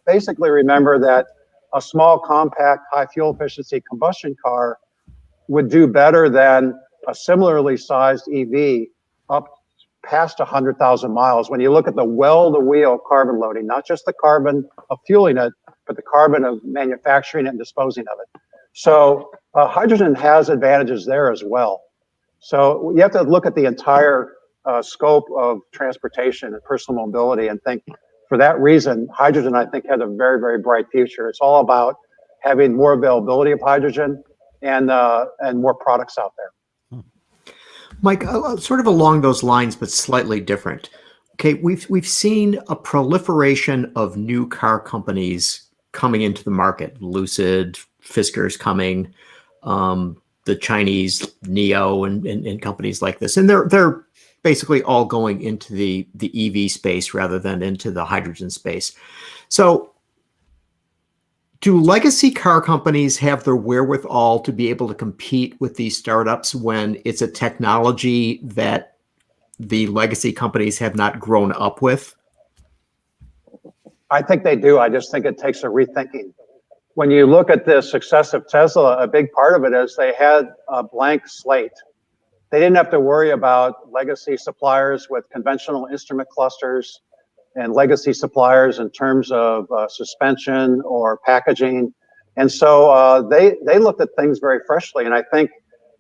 basically remember that a small, compact, high fuel efficiency combustion car would do better than a similarly sized EV up past 100,000 miles. When you look at the well-to-wheel carbon loading, not just the carbon of fueling it, but the carbon of manufacturing and disposing of it. So hydrogen has advantages there as well. So you have to look at the entire scope of transportation and personal mobility and think, for that reason, hydrogen, I think, has a very, very bright future. It's all about having more availability of hydrogen and more products out there. Mike, sort of along those lines, but slightly different. Okay, we've seen a proliferation of new car companies coming into the market. Lucid, Fisker's coming, the Chinese NIO and companies like this, and they're basically all going into the EV space rather than into the hydrogen space. So, do legacy car companies have the wherewithal to be able to compete with these startups when it's a technology that the legacy companies have not grown up with? I think they do. I just think it takes a rethinking. When you look at the success of Tesla, a big part of it is they had a blank slate. They didn't have to worry about legacy suppliers with conventional instrument clusters and legacy suppliers in terms of suspension or packaging. And so they looked at things very freshly. And I think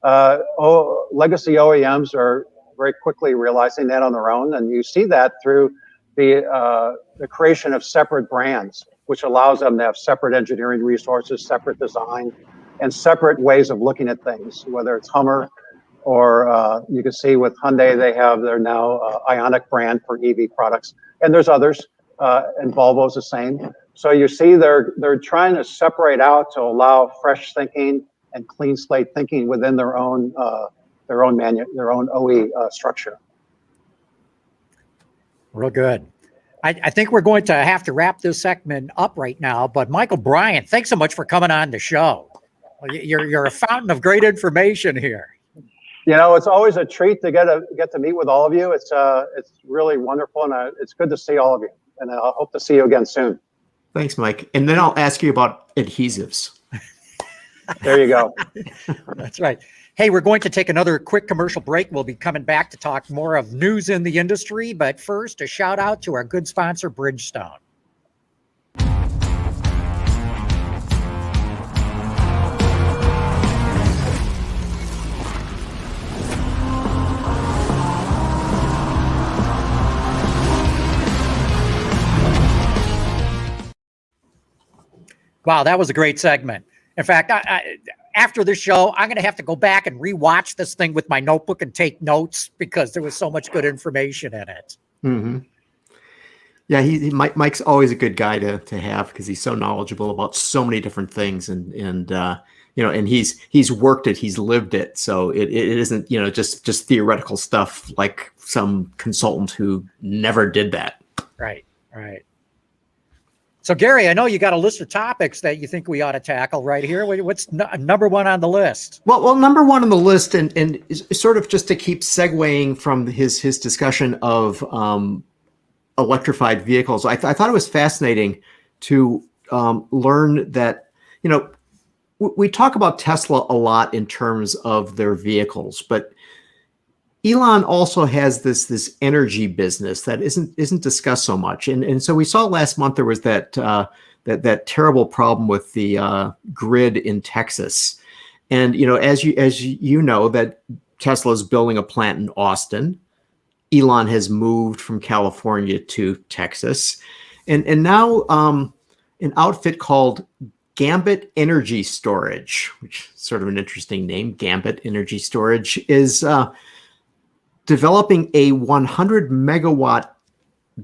legacy OEMs are very quickly realizing that on their own. And you see that through the creation of separate brands, which allows them to have separate engineering resources, separate design, and separate ways of looking at things, whether it's Hummer or you can see with Hyundai, they have their now Ioniq brand for EV products. And there's others, and Volvo's the same. So you see they're trying to separate out to allow fresh thinking and clean slate thinking within their own OE structure. Real good. I think we're going to have to wrap this segment up right now, but Michael Bryant, thanks so much for coming on the show. You're a fountain of great information here. You know, it's always a treat to get to meet with all of you. It's really wonderful, and it's good to see all of you. And I hope to see you again soon. Thanks, Mike. And then I'll ask you about adhesives. There you go. That's right. Hey, we're going to take another quick commercial break. We'll be coming back to talk more of news in the industry. But first, a shout out to our good sponsor, Bridgestone. Wow, that was a great segment. In fact, after this show, I'm going to have to go back and rewatch this thing with my notebook and take notes because there was so much good information in it. Mm-hmm. Yeah, Mike's always a good guy to have because he's so knowledgeable about so many different things, and you know, and he's worked it, he's lived it, so it isn't just theoretical stuff like some consultant who never did that. Right. So, Gary, I know you got a list of topics that you think we ought to tackle right here. What's number one on the list? Well, number one on the list, and sort of just to keep segueing from his discussion of electrified vehicles, I thought it was fascinating to learn that, we talk about Tesla a lot in terms of their vehicles, but Elon also has this energy business that isn't discussed so much, and so we saw last month there was that terrible problem with the grid in Texas, and as you know that Tesla's building a plant in Austin. Elon has moved from California to Texas, and now an outfit called Gambit Energy Storage, which is sort of an interesting name. Gambit Energy Storage is developing a 100 megawatt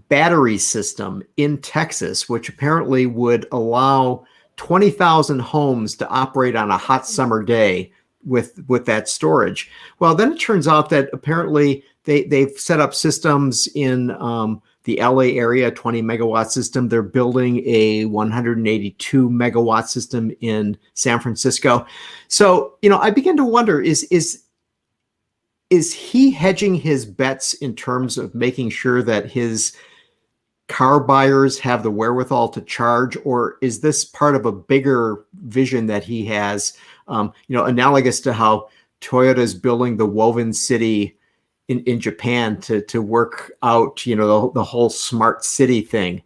battery system in Texas, which apparently would allow 20,000 homes to operate on a hot summer day with that storage. Well, then it turns out that apparently they've set up systems in the LA area, 20 megawatt system. They're building a 182 megawatt system in San Francisco. So, I begin to wonder, is he hedging his bets in terms of making sure that his car buyers have the wherewithal to charge, or is this part of a bigger vision that he has, analogous to how Toyota's building the Woven City in Japan to work out, the whole smart city thing,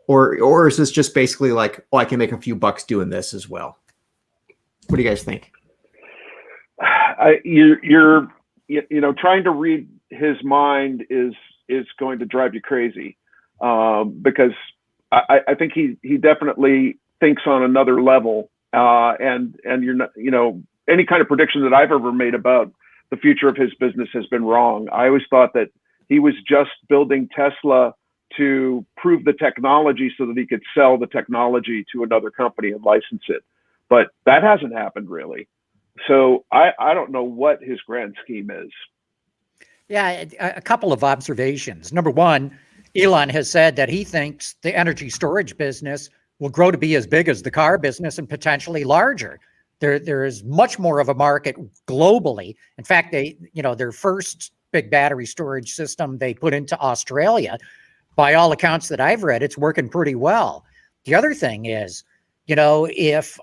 or is this just basically like, oh, I can make a few bucks doing this as well? What do you guys think? You're trying to read his mind is going to drive you crazy, because I think he definitely thinks on another level, and you're not, any kind of prediction that I've ever made about the future of his business has been wrong. I always thought that he was just building Tesla to prove the technology so that he could sell the technology to another company and license it. But that hasn't happened really. So I don't know what his grand scheme is. Yeah, a couple of observations. Number one, Elon has said that he thinks the energy storage business will grow to be as big as the car business and potentially larger. There is much more of a market globally. In fact, their first big battery storage system they put into Australia, by all accounts that I've read, it's working pretty well. The other thing is, if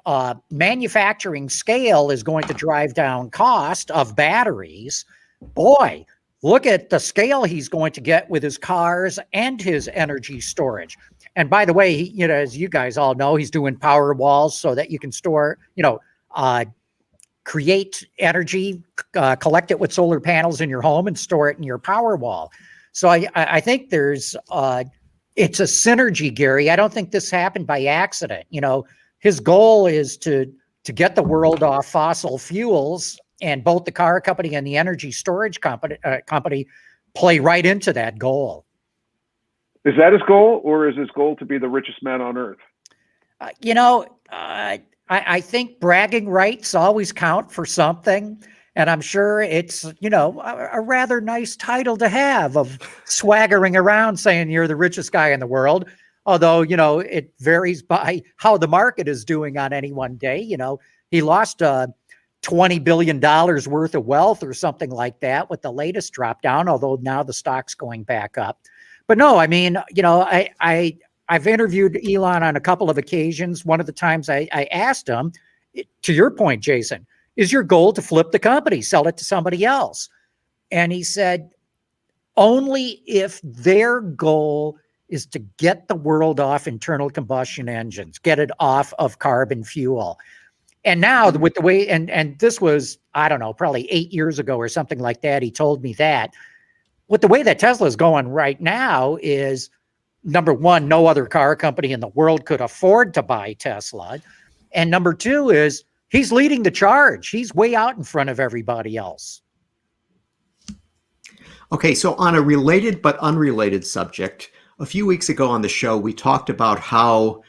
manufacturing scale is going to drive down cost of batteries, boy, look at the scale he's going to get with his cars and his energy storage. And by the way, as you guys all know, he's doing power walls so that you can store, create energy, collect it with solar panels in your home and store it in your power wall. So I think it's a synergy, Gary. I don't think this happened by accident. His goal is to get the world off fossil fuels, and both the car company and the energy storage company play right into that goal. Is that his goal, or is his goal to be the richest man on earth? I think bragging rights always count for something. And I'm sure it's, a rather nice title to have, of swaggering around saying you're the richest guy in the world. Although, it varies by how the market is doing on any one day. He lost $20 billion worth of wealth or something like that with the latest drop down, although now the stock's going back up. But no, I mean, I've interviewed Elon on a couple of occasions. One of the times I asked him, to your point, Jason, is your goal to flip the company, sell it to somebody else? And he said, only if their goal is to get the world off internal combustion engines, get it off of carbon fuel. And now with the way, and this was, I don't know, probably 8 years ago or something like that, he told me that. With the way that Tesla is going right now is, number one, no other car company in the world could afford to buy Tesla. And number two is he's leading the charge. He's way out in front of everybody else. Okay, so on a related but unrelated subject, a few weeks ago on the show, we talked about how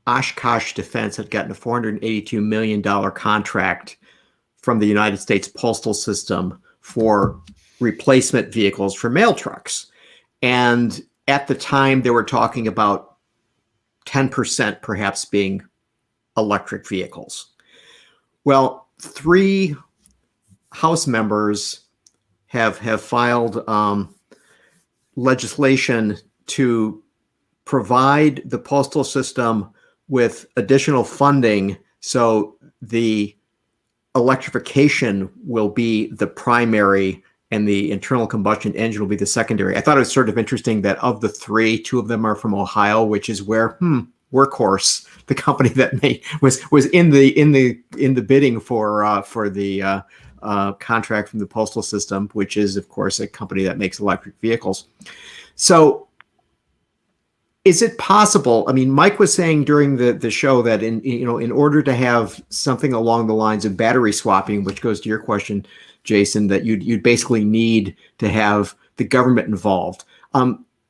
Oshkosh Defense had gotten a $482 million contract from the United States Postal System for replacement vehicles for mail trucks. And at the time, they were talking about 10% perhaps being electric vehicles. Well, 3 House members have filed legislation to provide the postal system with additional funding so the electrification will be the primary and the internal combustion engine will be the secondary. I thought it was sort of interesting that of the 3, 2 of them are from Ohio, which is where Workhorse, the company that was in the bidding for the contract from the postal system, which is of course a company that makes electric vehicles. So is it possible? I mean, Mike was saying during the show that in order to have something along the lines of battery swapping, which goes to your question, Jason, that you'd basically need to have the government involved.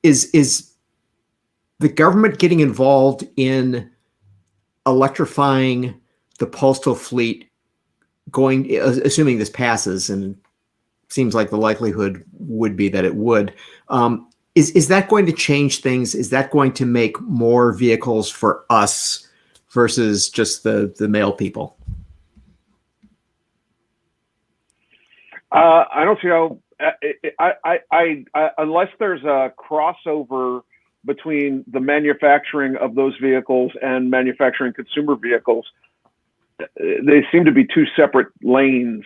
Is the government getting involved in electrifying the postal fleet going, assuming this passes, and seems like the likelihood would be that it would, is that going to change things? Is that going to make more vehicles for us versus just the mail people? I don't see how, unless there's a crossover between the manufacturing of those vehicles and manufacturing consumer vehicles, they seem to be 2 separate lanes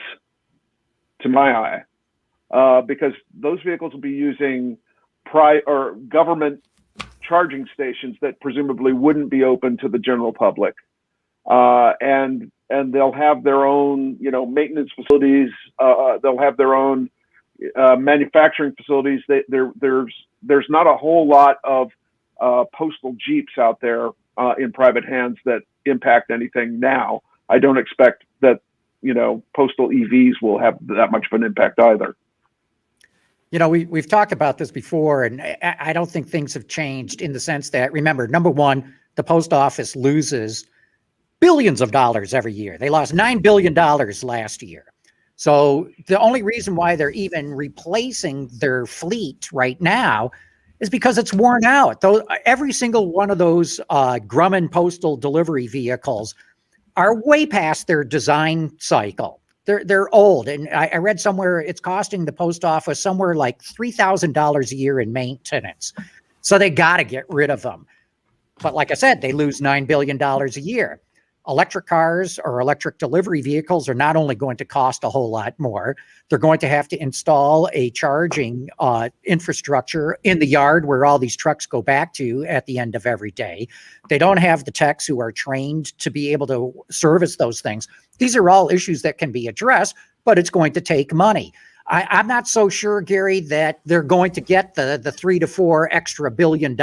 to my eye. because those vehicles will be using government charging stations that presumably wouldn't be open to the general public, and they'll have their own, maintenance facilities. They'll have their own manufacturing facilities. There's not a whole lot of postal Jeeps out there in private hands that impact anything now. I don't expect that, postal EVs will have that much of an impact either. We've talked about this before, and I don't think things have changed in the sense that, remember, number one, the post office loses billions of dollars every year. They lost $9 billion last year. So the only reason why they're even replacing their fleet right now is because it's worn out. Every single one of those Grumman postal delivery vehicles are way past their design cycle. They're old, and I read somewhere it's costing the post office somewhere like $3,000 a year in maintenance. So they got to get rid of them. But like I said, they lose $9 billion a year. Electric cars or electric delivery vehicles are not only going to cost a whole lot more, they're going to have to install a charging infrastructure in the yard where all these trucks go back to at the end of every day. They don't have the techs who are trained to be able to service those things. These are all issues that can be addressed, but it's going to take money. I'm not so sure, Gary, that they're going to get the $3 to $4 extra billion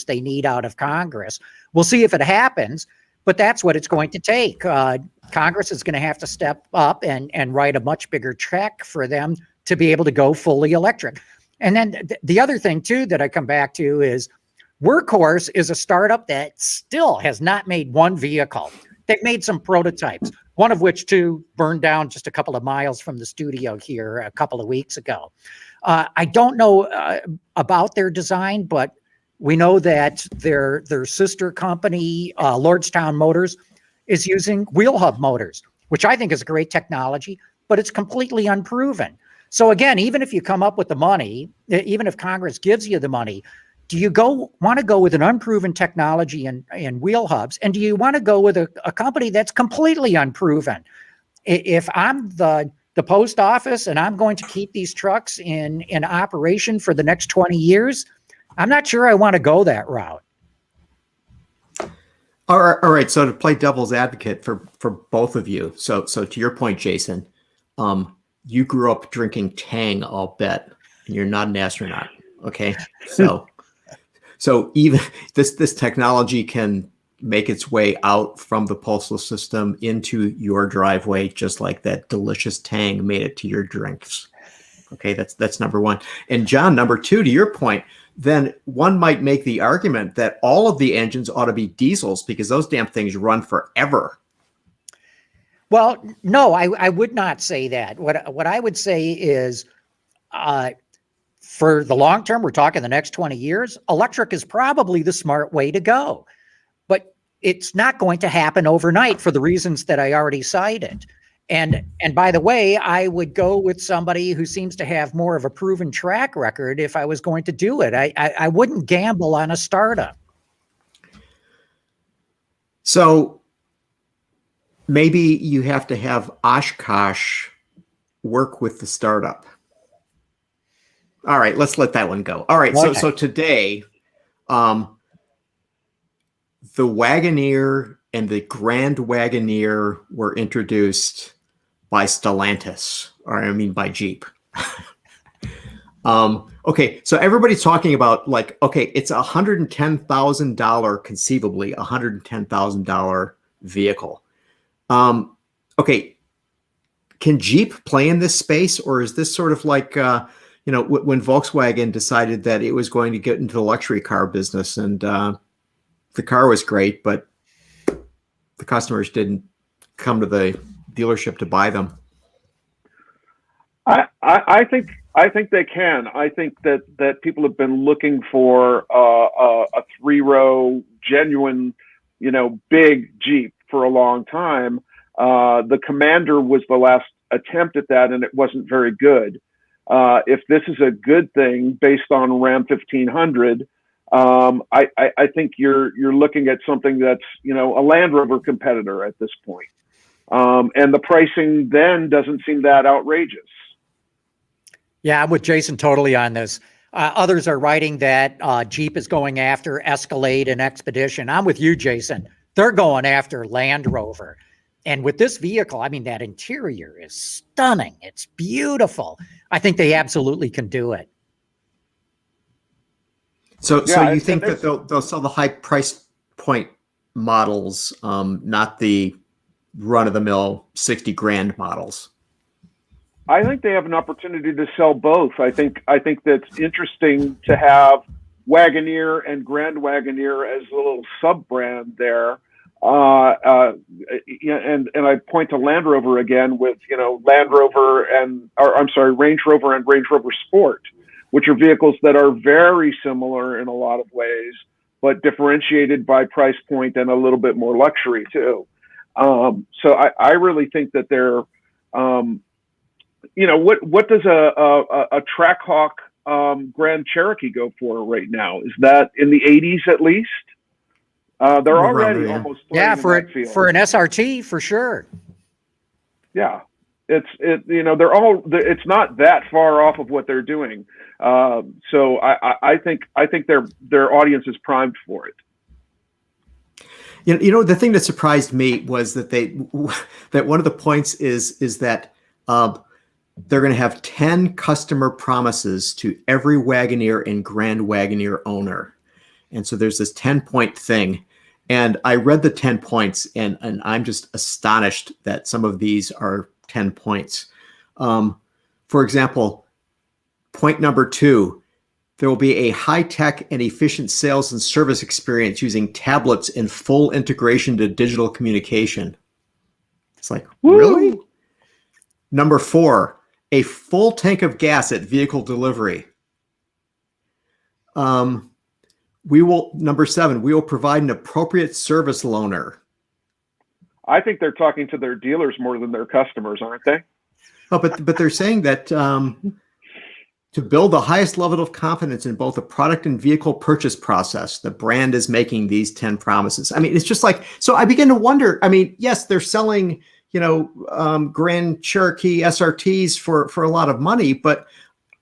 they need out of Congress. We'll see if it happens. But that's what it's going to take. Congress is going to have to step up and write a much bigger check for them to be able to go fully electric. And then the other thing, too, that I come back to is Workhorse is a startup that still has not made one vehicle. They've made some prototypes, one of which, too, burned down just a couple of miles from the studio here a couple of weeks ago. I don't know about their design, but we know that their sister company, Lordstown Motors, is using wheel hub motors, which I think is a great technology, but it's completely unproven. So again, even if you come up with the money, even if Congress gives you the money, do you want to go with an unproven technology in wheel hubs? And do you want to go with a company that's completely unproven? If I'm the post office and I'm going to keep these trucks in operation for the next 20 years, I'm not sure I want to go that route. All right. So to play devil's advocate for both of you. So to your point, Jason, you grew up drinking Tang, I'll bet, and you're not an astronaut. Okay. So even this technology can make its way out from the postal system into your driveway, just like that delicious Tang made it to your drinks. Okay. That's number one. And John, number two, to your point, then one might make the argument that all of the engines ought to be diesels because those damn things run forever. Well, no, I would not say that. What I would say is for the long term, we're talking the next 20 years, electric is probably the smart way to go. But it's not going to happen overnight for the reasons that I already cited. And by the way, I would go with somebody who seems to have more of a proven track record if I was going to do it. I wouldn't gamble on a startup. So maybe you have to have Oshkosh work with the startup. All right, let's let that one go. All right, okay. So today, the Wagoneer and the Grand Wagoneer were introduced by Stellantis, by Jeep. Okay, so everybody's talking about it's $110,000, conceivably $110,000 vehicle. Okay, can Jeep play in this space, or is this sort of like when Volkswagen decided that it was going to get into the luxury car business, and the car was great, but the customers didn't come to the dealership to buy them? I think they can. I think that people have been looking for a three-row genuine, big Jeep for a long time. The Commander was the last attempt at that, and it wasn't very good. If this is a good thing based on Ram 1500, I think you're looking at something that's a Land Rover competitor at this point. And the pricing then doesn't seem that outrageous. Yeah, I'm with Jason totally on this. Others are writing that Jeep is going after Escalade and Expedition. I'm with you, Jason. They're going after Land Rover. And with this vehicle, I mean, that interior is stunning. It's beautiful. I think they absolutely can do it. So Yeah, you think that they'll sell the high price point models, not the run of the mill 60 grand models? I think they have an opportunity to sell both. I think that's interesting to have Wagoneer and Grand Wagoneer as a little sub brand there. And I point to Land Rover again with, Range Rover and Range Rover Sport, which are vehicles that are very similar in a lot of ways, but differentiated by price point and a little bit more luxury too. So I really think that they're, what does a Trackhawk Grand Cherokee go for right now? Is that in the 80s at least? They're already almost playing for in that field. For an SRT for sure. Yeah, it's not that far off of what they're doing. So I think their audience is primed for it. The thing that surprised me was that that one of the points is that they're going to have 10 customer promises to every Wagoneer and Grand Wagoneer owner. And so there's this 10-point thing. And I read the 10 points and I'm just astonished that some of these are 10 points. For example, point number 2, there will be a high-tech and efficient sales and service experience using tablets and full integration to digital communication. It's like, Woo! Really? Number 4, a full tank of gas at vehicle delivery. Number 7, we will provide an appropriate service loaner. I think they're talking to their dealers more than their customers, aren't they? Oh, but they're saying that to build the highest level of confidence in both the product and vehicle purchase process, the brand is making these 10 promises. I mean, it's just like, so I begin to wonder, I mean, yes, they're selling, Grand Cherokee SRTs for a lot of money, but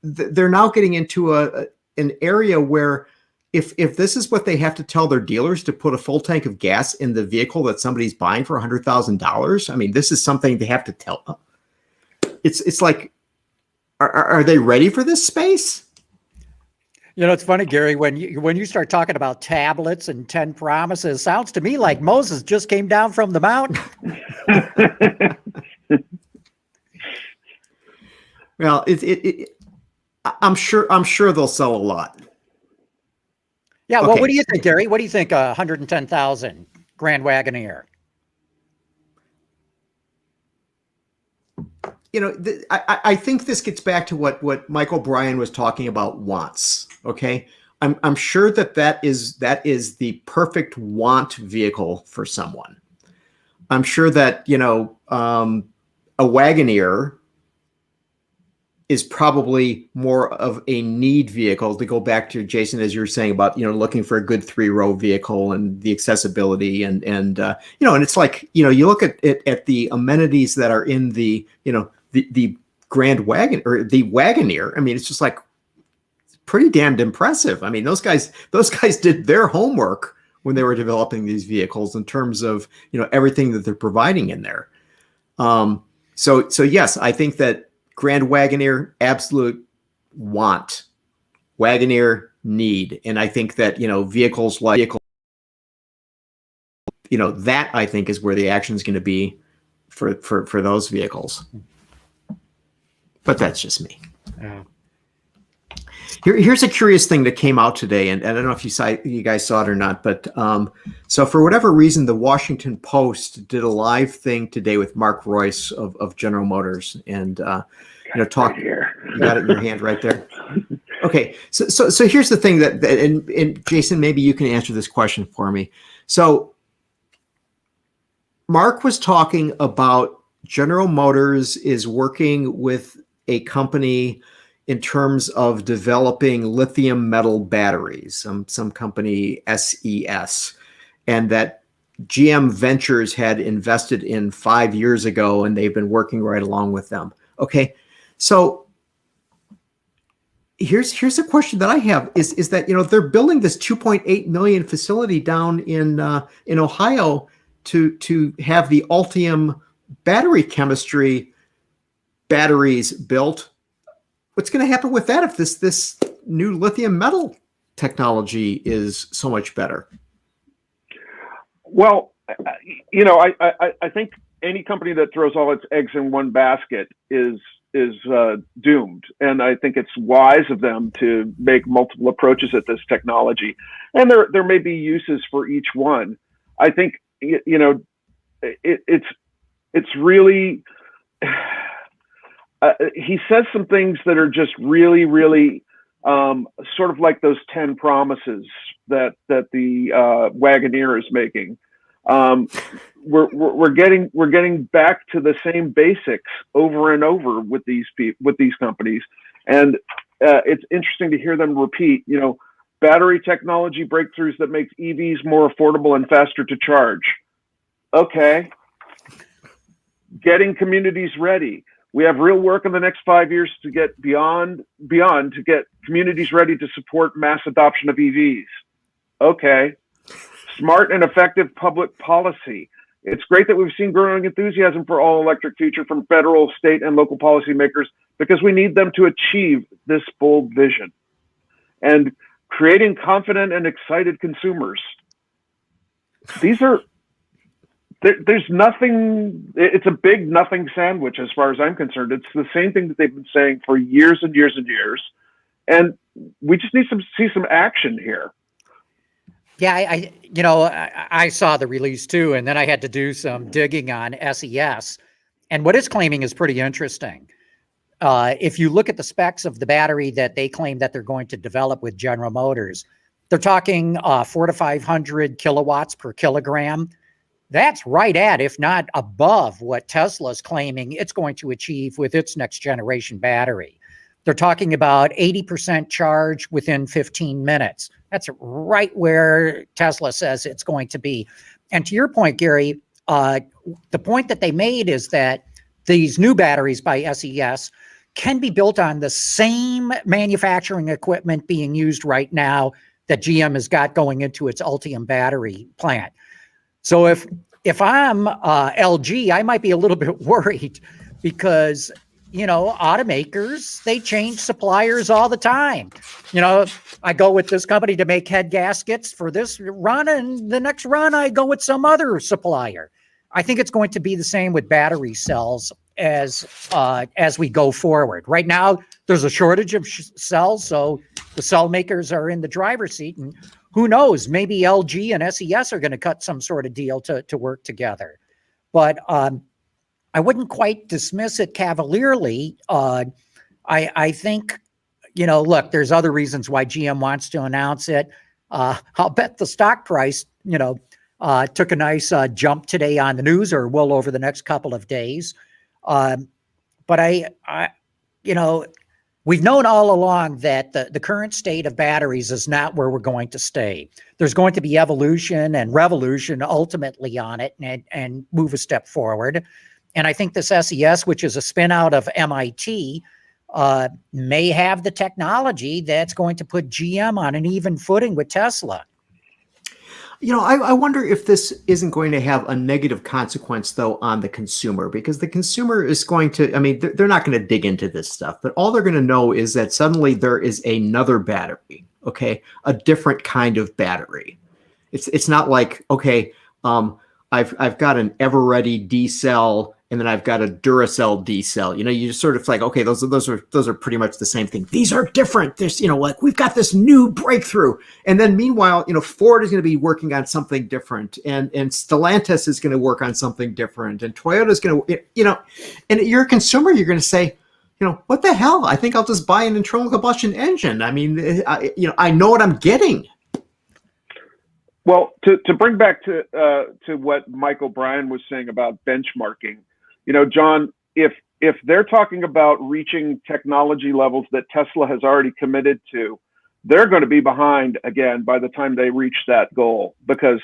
they're now getting into an area where if this is what they have to tell their dealers, to put a full tank of gas in the vehicle that somebody's buying for $100,000, I mean, this is something they have to tell. It's like, are they ready for this space? It's funny, Gary, when you start talking about tablets and 10 promises, sounds to me like Moses just came down from the mountain. Well, I'm sure they'll sell a lot. Yeah. Well, Okay. what do you think, Gary? What do you think? 110,000 Grand Wagoneer. I think this gets back to what Michael Bryan was talking about wants. Okay. I'm sure that is the perfect want vehicle for someone. I'm sure that, a Wagoneer is probably more of a need vehicle, to go back to Jason, as you were saying about, looking for a good 3-row vehicle and the accessibility and it's like, you look at the amenities that are in the Grand Wagon or the Wagoneer. I mean, it's just like, pretty damned impressive. I mean, those guys did their homework when they were developing these vehicles in terms of, everything that they're providing in there. So yes, I think that Grand Wagoneer, absolute want. Wagoneer, need. And I think that, vehicles like, that I think is where the action is going to be for those vehicles. But that's just me. Yeah. Here's a curious thing that came out today, and I don't know if you guys saw it or not, but so for whatever reason, the Washington Post did a live thing today with Mark Royce of General Motors, and talk. Right here. You got it in your hand right there. Okay, so here's the thing and Jason, maybe you can answer this question for me. So Mark was talking about General Motors is working with a company in terms of developing lithium metal batteries, some company SES, and that GM Ventures had invested in 5 years ago, and they've been working right along with them. Okay, so Here's a question that I have is that, they're building this 2.8 million facility down in Ohio to have the Ultium battery chemistry batteries built. What's going to happen with that if this new lithium metal technology is so much better? Well, I think any company that throws all its eggs in one basket is doomed. And I think it's wise of them to make multiple approaches at this technology. And there may be uses for each one. I think, it's really, he says some things that are just really, really sort of like those 10 promises that the Wagoneer is making. We're getting back to the same basics over and over with these companies, and it's interesting to hear them repeat. Battery technology breakthroughs that makes EVs more affordable and faster to charge. Okay, getting communities ready. We have real work in the next 5 years to get beyond to get communities ready to support mass adoption of EVs. Okay. Smart and effective public policy. It's great that we've seen growing enthusiasm for all electric future from federal, state, and local policymakers, because we need them to achieve this bold vision. And creating confident and excited consumers. There's nothing, it's a big nothing sandwich as far as I'm concerned. It's the same thing that they've been saying for years and years and years. And we just need to see some action here. Yeah, I saw the release too, and then I had to do some digging on SES, and what it's claiming is pretty interesting. If you look at the specs of the battery that they claim that they're going to develop with General Motors, they're talking 400 to 500 kilowatts per kilogram. That's right at, if not above, what Tesla's claiming it's going to achieve with its next generation battery. They're talking about 80% charge within 15 minutes. That's right where Tesla says it's going to be. And to your point, Gary, the point that they made is that these new batteries by SES can be built on the same manufacturing equipment being used right now that GM has got going into its Ultium battery plant. So if I'm LG, I might be a little bit worried because, automakers, they change suppliers all the time. I go with this company to make head gaskets for this run, and the next run I go with some other supplier. I think it's going to be the same with battery cells as we go forward. Right now, there's a shortage of cells, so the cell makers are in the driver's seat, and who knows, maybe LG and SES are going to cut some sort of deal to work together. But I wouldn't quite dismiss it cavalierly. I think, look, there's other reasons why GM wants to announce it. I'll bet the stock price, took a nice jump today on the news, or will over the next couple of days. But we've known all along that the current state of batteries is not where we're going to stay. There's going to be evolution and revolution ultimately on it and move a step forward. And I think this SES, which is a spin out of MIT, may have the technology that's going to put GM on an even footing with Tesla. I wonder if this isn't going to have a negative consequence, though, on the consumer, because the consumer is going to, they're not going to dig into this stuff, but all they're going to know is that suddenly there is another battery, okay, a different kind of battery. It's not like, okay, I've got an Everready D cell, and then I've got a Duracell D cell. You just sort of like, okay, those are pretty much the same thing. These are different. There's, like we've got this new breakthrough. And then meanwhile, Ford is going to be working on something different, and Stellantis is going to work on something different, and Toyota is going to, and you're a consumer, you're going to say, what the hell? I think I'll just buy an internal combustion engine. I know what I'm getting. Well, to bring back to what Michael Bryan was saying about benchmarking, John, if they're talking about reaching technology levels that Tesla has already committed to, they're going to be behind again by the time they reach that goal, because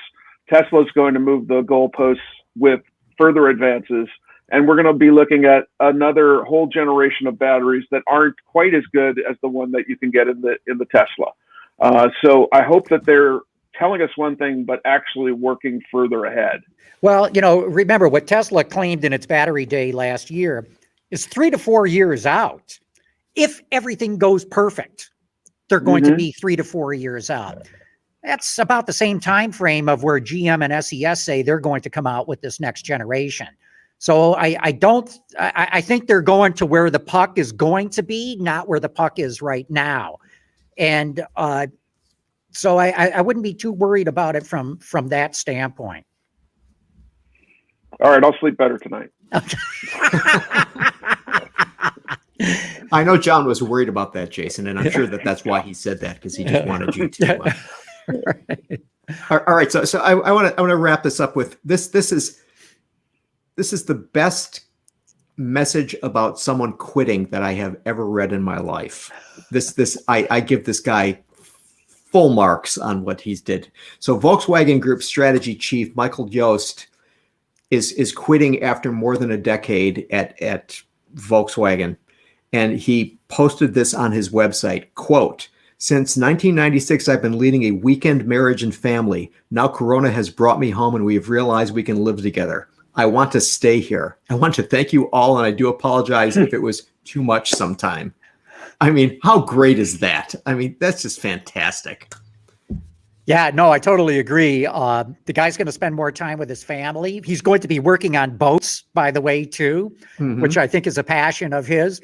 Tesla's going to move the goalposts with further advances, And we're going to be looking at another whole generation of batteries that aren't quite as good as the one that you can get in the Tesla. So I hope that they're telling us one thing, but actually working further ahead. Well, remember what Tesla claimed in its battery day last year is 3 to 4 years out. If everything goes perfect, they're going to be 3 to 4 years out. That's about the same time frame of where GM and SES say they're going to come out with this next generation. So I think they're going to where the puck is going to be, not where the puck is right now. And so I wouldn't be too worried about it from that standpoint. All right, I'll sleep better tonight. I know John was worried about that, Jason, and I'm sure that's why he said that, because he just wanted you to. Right. All right, so I want to wrap this up with this. This is the best message about someone quitting that I have ever read in my life. I give this guy full marks on what he's did. So Volkswagen Group strategy chief Michael Jost is quitting after more than a decade at Volkswagen. And he posted this on his website, quote, "Since 1996, I've been leading a weekend marriage and family. Now Corona has brought me home and we have realized we can live together. I want to stay here. I want to thank you all, and I do apologize if it was too much sometime." I mean, how great is that? I mean, that's just fantastic. Yeah, no, I totally agree. The guy's going to spend more time with his family. He's going to be working on boats, by the way, too, which I think is a passion of his.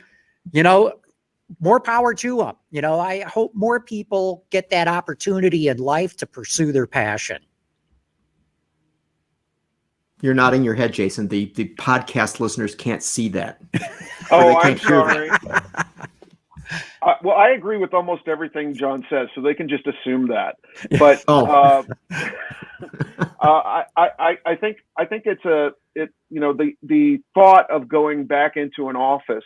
More power to him. I hope more people get that opportunity in life to pursue their passion. You're nodding your head, Jason. The podcast listeners can't see that. Oh, I'm sorry. Well, I agree with almost everything John says, so they can just assume that. But I think it's the thought of going back into an office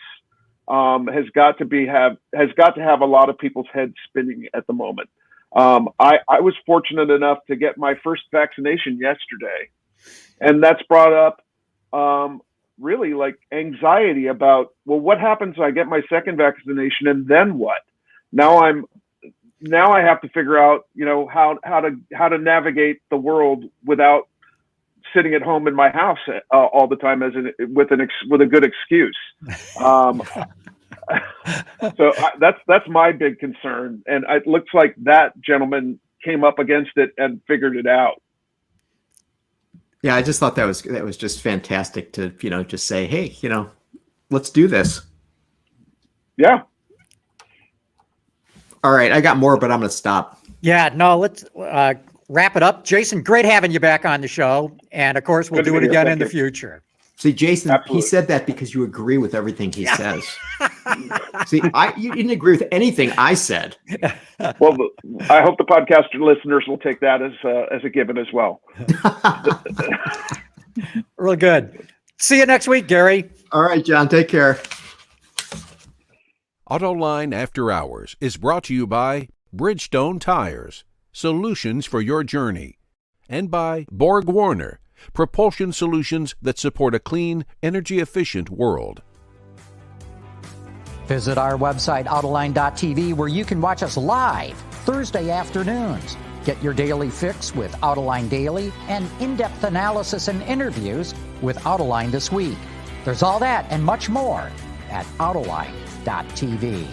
has got to have a lot of people's heads spinning at the moment. I was fortunate enough to get my first vaccination yesterday, and that's brought up really like anxiety about, well, what happens when I get my second vaccination, and then what? Now I have to figure out, how to navigate the world without sitting at home in my house all the time with a good excuse. So that's my big concern, and it looks like that gentleman came up against it and figured it out. Yeah, I just thought that was just fantastic to just say, hey, let's do this. Yeah. All right, I got more, but I'm going to stop. Yeah, no, let's wrap it up. Jason, great having you back on the show, and of course, we'll do it again in the future. See, Jason, Absolutely. He said that because you agree with everything he says. See, you didn't agree with anything I said. Well, I hope the podcast listeners will take that as a given as well. Real good. See you next week, Gary. All right, John, take care. Autoline After Hours is brought to you by Bridgestone Tires, solutions for your journey, and by Borg Warner, propulsion solutions that support a clean, energy-efficient world. Visit our website, Autoline.tv, where you can watch us live Thursday afternoons. Get your daily fix with Autoline Daily and in-depth analysis and interviews with Autoline This Week. There's all that and much more at Autoline.tv.